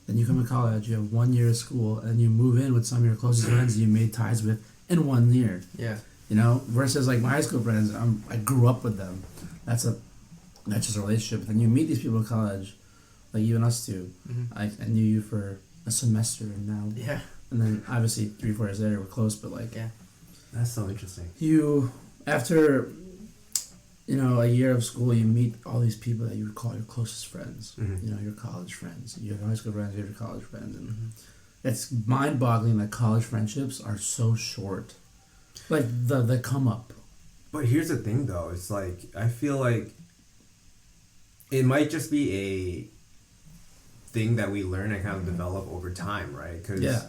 Then you come to college, you have 1 year of school, and you move in with some of your closest friends you made ties with in 1 year. Yeah. You know, versus like my high school friends, I grew up with them. That's just a relationship. Then you meet these people in college, like even us two. Mm-hmm. I knew you for a semester, and now, Yeah. and then obviously 3-4 years later we're close. But like, Yeah. That's so interesting. you after a year of school, you meet all these people that you would call your closest friends. Mm-hmm. Your college friends, your high school friends, your college friends, and Mm-hmm. it's mind-boggling that college friendships are so short. Like the come up. But here's the thing, though. It's like I feel like it might just be a thing that we learn and kind of develop over time, right? Because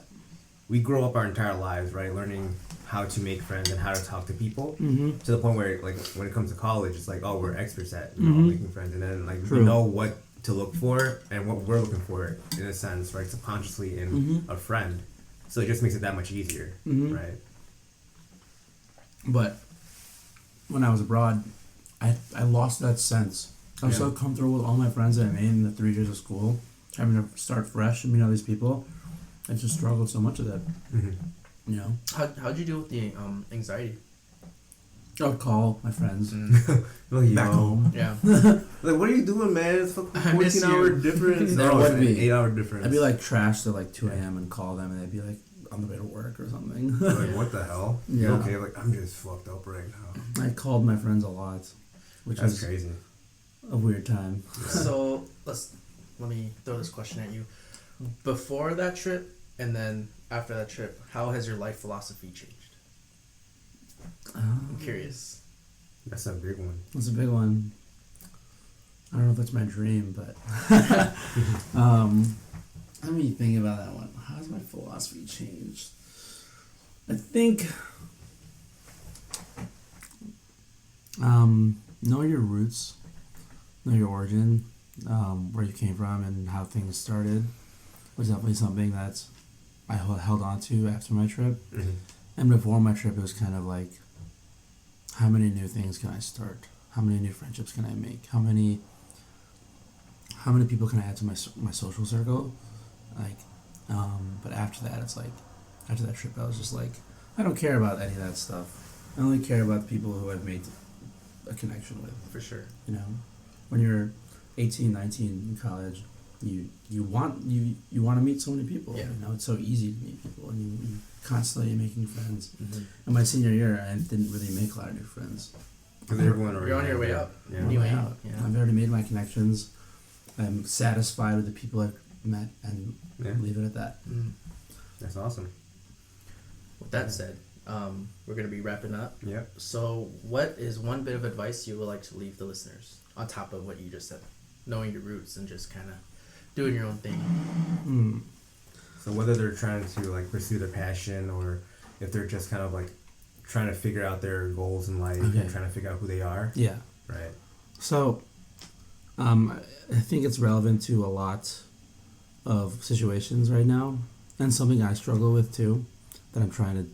we grow up our entire lives, right, learning how to make friends and how to talk to people to the point where, like, when it comes to college, it's like, oh, we're experts at making friends, and then like we know what to look for and what we're looking for in a sense, right, subconsciously in a friend. So it just makes it that much easier, right? But when I was abroad, I lost that sense. I was so comfortable with all my friends that I made in the 3 years of school, having to start fresh and meet all these people. I just struggled so much with that. You know? How'd you deal with the anxiety? I would call my friends Like, back home. Yeah. Like, what are you doing, man? It's fucking I miss 14-hour you. difference. There No, would it's an be. 8-hour difference. I'd be like trashed at like 2 a.m. and call them, and they'd be like on the way to work or something. like, what the hell? You Yeah. okay? Like, I'm just fucked up right now. I called my friends a lot, which That's was crazy. a weird time. So let me throw this question at you. Before that trip and then after that trip, how has your life philosophy changed? I'm curious. That's a big one. That's a big one. I don't know if that's my dream, but let me think about that one. How has my philosophy changed? I think know your roots, know your origin, where you came from and how things started was definitely something that I held on to after my trip. And before my trip, it was kind of like, how many new things can I start? How many new friendships can I make? How many people can I add to my social circle? Like, but after that, it's like, after that trip, I was just like, I don't care about any of that stuff. I only care about the people who I've made a connection with. For sure. You know, when you're 18, 19 in college, you want to meet so many people. Yeah. You know, it's so easy to meet people, and you constantly making friends. Mm-hmm. In my senior year, I didn't really make a lot of new friends. Because everyone already You're on your way had up. that. Yeah. On New my way aim, out. yeah. I've already made my connections. I'm satisfied with the people I've met, and leave it at that. Mm. That's awesome. With that said, we're going to be wrapping up. Yep. So what is one bit of advice you would like to leave the listeners on top of what you just said? Knowing your roots and just kind of doing your own thing. So whether they're trying to like pursue their passion or if they're just kind of like trying to figure out their goals in life and trying to figure out who they are. Yeah. Right. So, I think it's relevant to a lot of situations right now, and something I struggle with too, that I'm trying to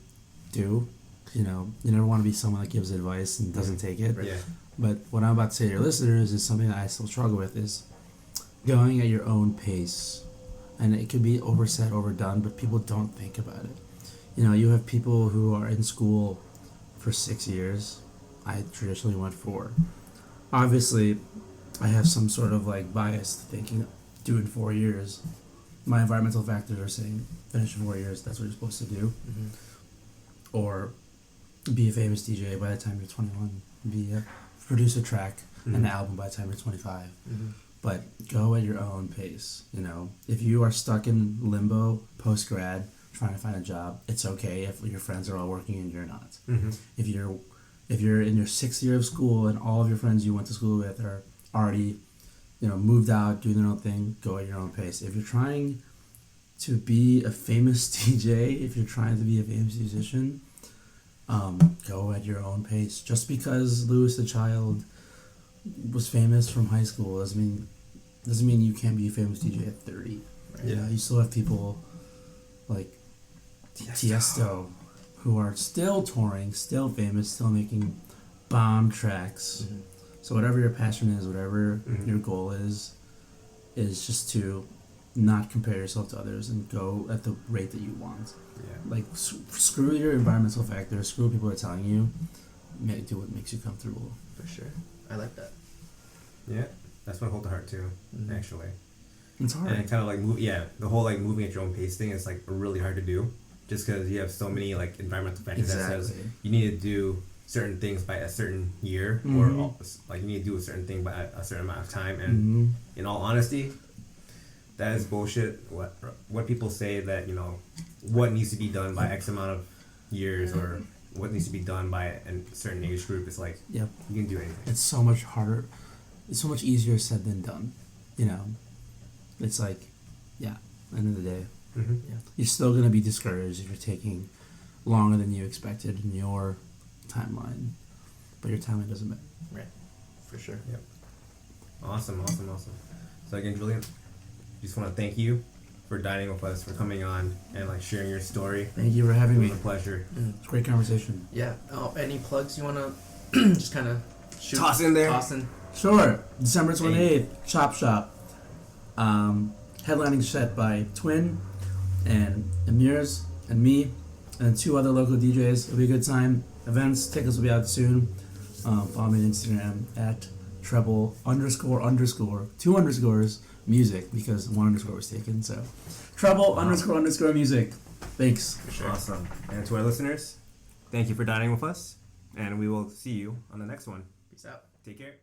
do. You know, you never want to be someone that gives advice and doesn't take it. Yeah. But what I'm about to say to your listeners is something that I still struggle with, is going at your own pace. And it could be oversaid, overdone, but people don't think about it. You know, you have people who are in school for 6 years. I traditionally went 4. Obviously, I have some sort of like bias thinking do in 4 years. My environmental factors are saying finish in 4 years, that's what you're supposed to do. Or be a famous DJ by the time you're 21. Produce a track, an album by the time you're 25. But go at your own pace. You know, if you are stuck in limbo post grad trying to find a job, it's okay if your friends are all working and you're not. If you're in your 6th year of school and all of your friends you went to school with are already, you know, moved out, doing their own thing, go at your own pace. If you're trying to be a famous DJ, if you're trying to be a famous musician, go at your own pace. Just because Louis the Child was famous from high school doesn't mean you can't be a famous DJ at 30. Right? You know, you still have people like Tiesto who are still touring, still famous, still making bomb tracks. So whatever your passion is, whatever your goal is just to not compare yourself to others and go at the rate that you want. Like screw your environmental factors, screw people are telling you, do what makes you comfortable. For sure. I like that. Yeah. That's what hold the heart too, actually. It's hard. And kind of like the whole like moving at your own pace thing is like really hard to do, just because you have so many like environmental factors that says you need to do certain things by a certain year, or like you need to do a certain thing by a certain amount of time. And in all honesty, that is bullshit. What people say that, you know, what needs to be done by X amount of years, or what needs to be done by a certain age group, is like, you can do anything. It's so much harder. It's so much easier said than done. You know, it's like, end of the day, you're still going to be discouraged if you're taking longer than you expected in your timeline, but your timeline doesn't matter. Right, for sure. Yep. Awesome. So again, Julian, just want to thank you for dining with us, for coming on and like sharing your story. Thank you for having me. It was a pleasure. It's a great conversation. Yeah. Any plugs you want to just kind of Toss in there? Sure. December 28th, Chop Shop. Headlining set by Twin and Emirs and me and 2 other local DJs. It'll be a good time. Events, tickets will be out soon. Follow me on Instagram at Treble __ 2 underscores music, because 1 underscore was taken. So Treble __ music. Thanks. For sure. Awesome. And to our listeners, thank you for dining with us, and we will see you on the next one. Peace out. Take care.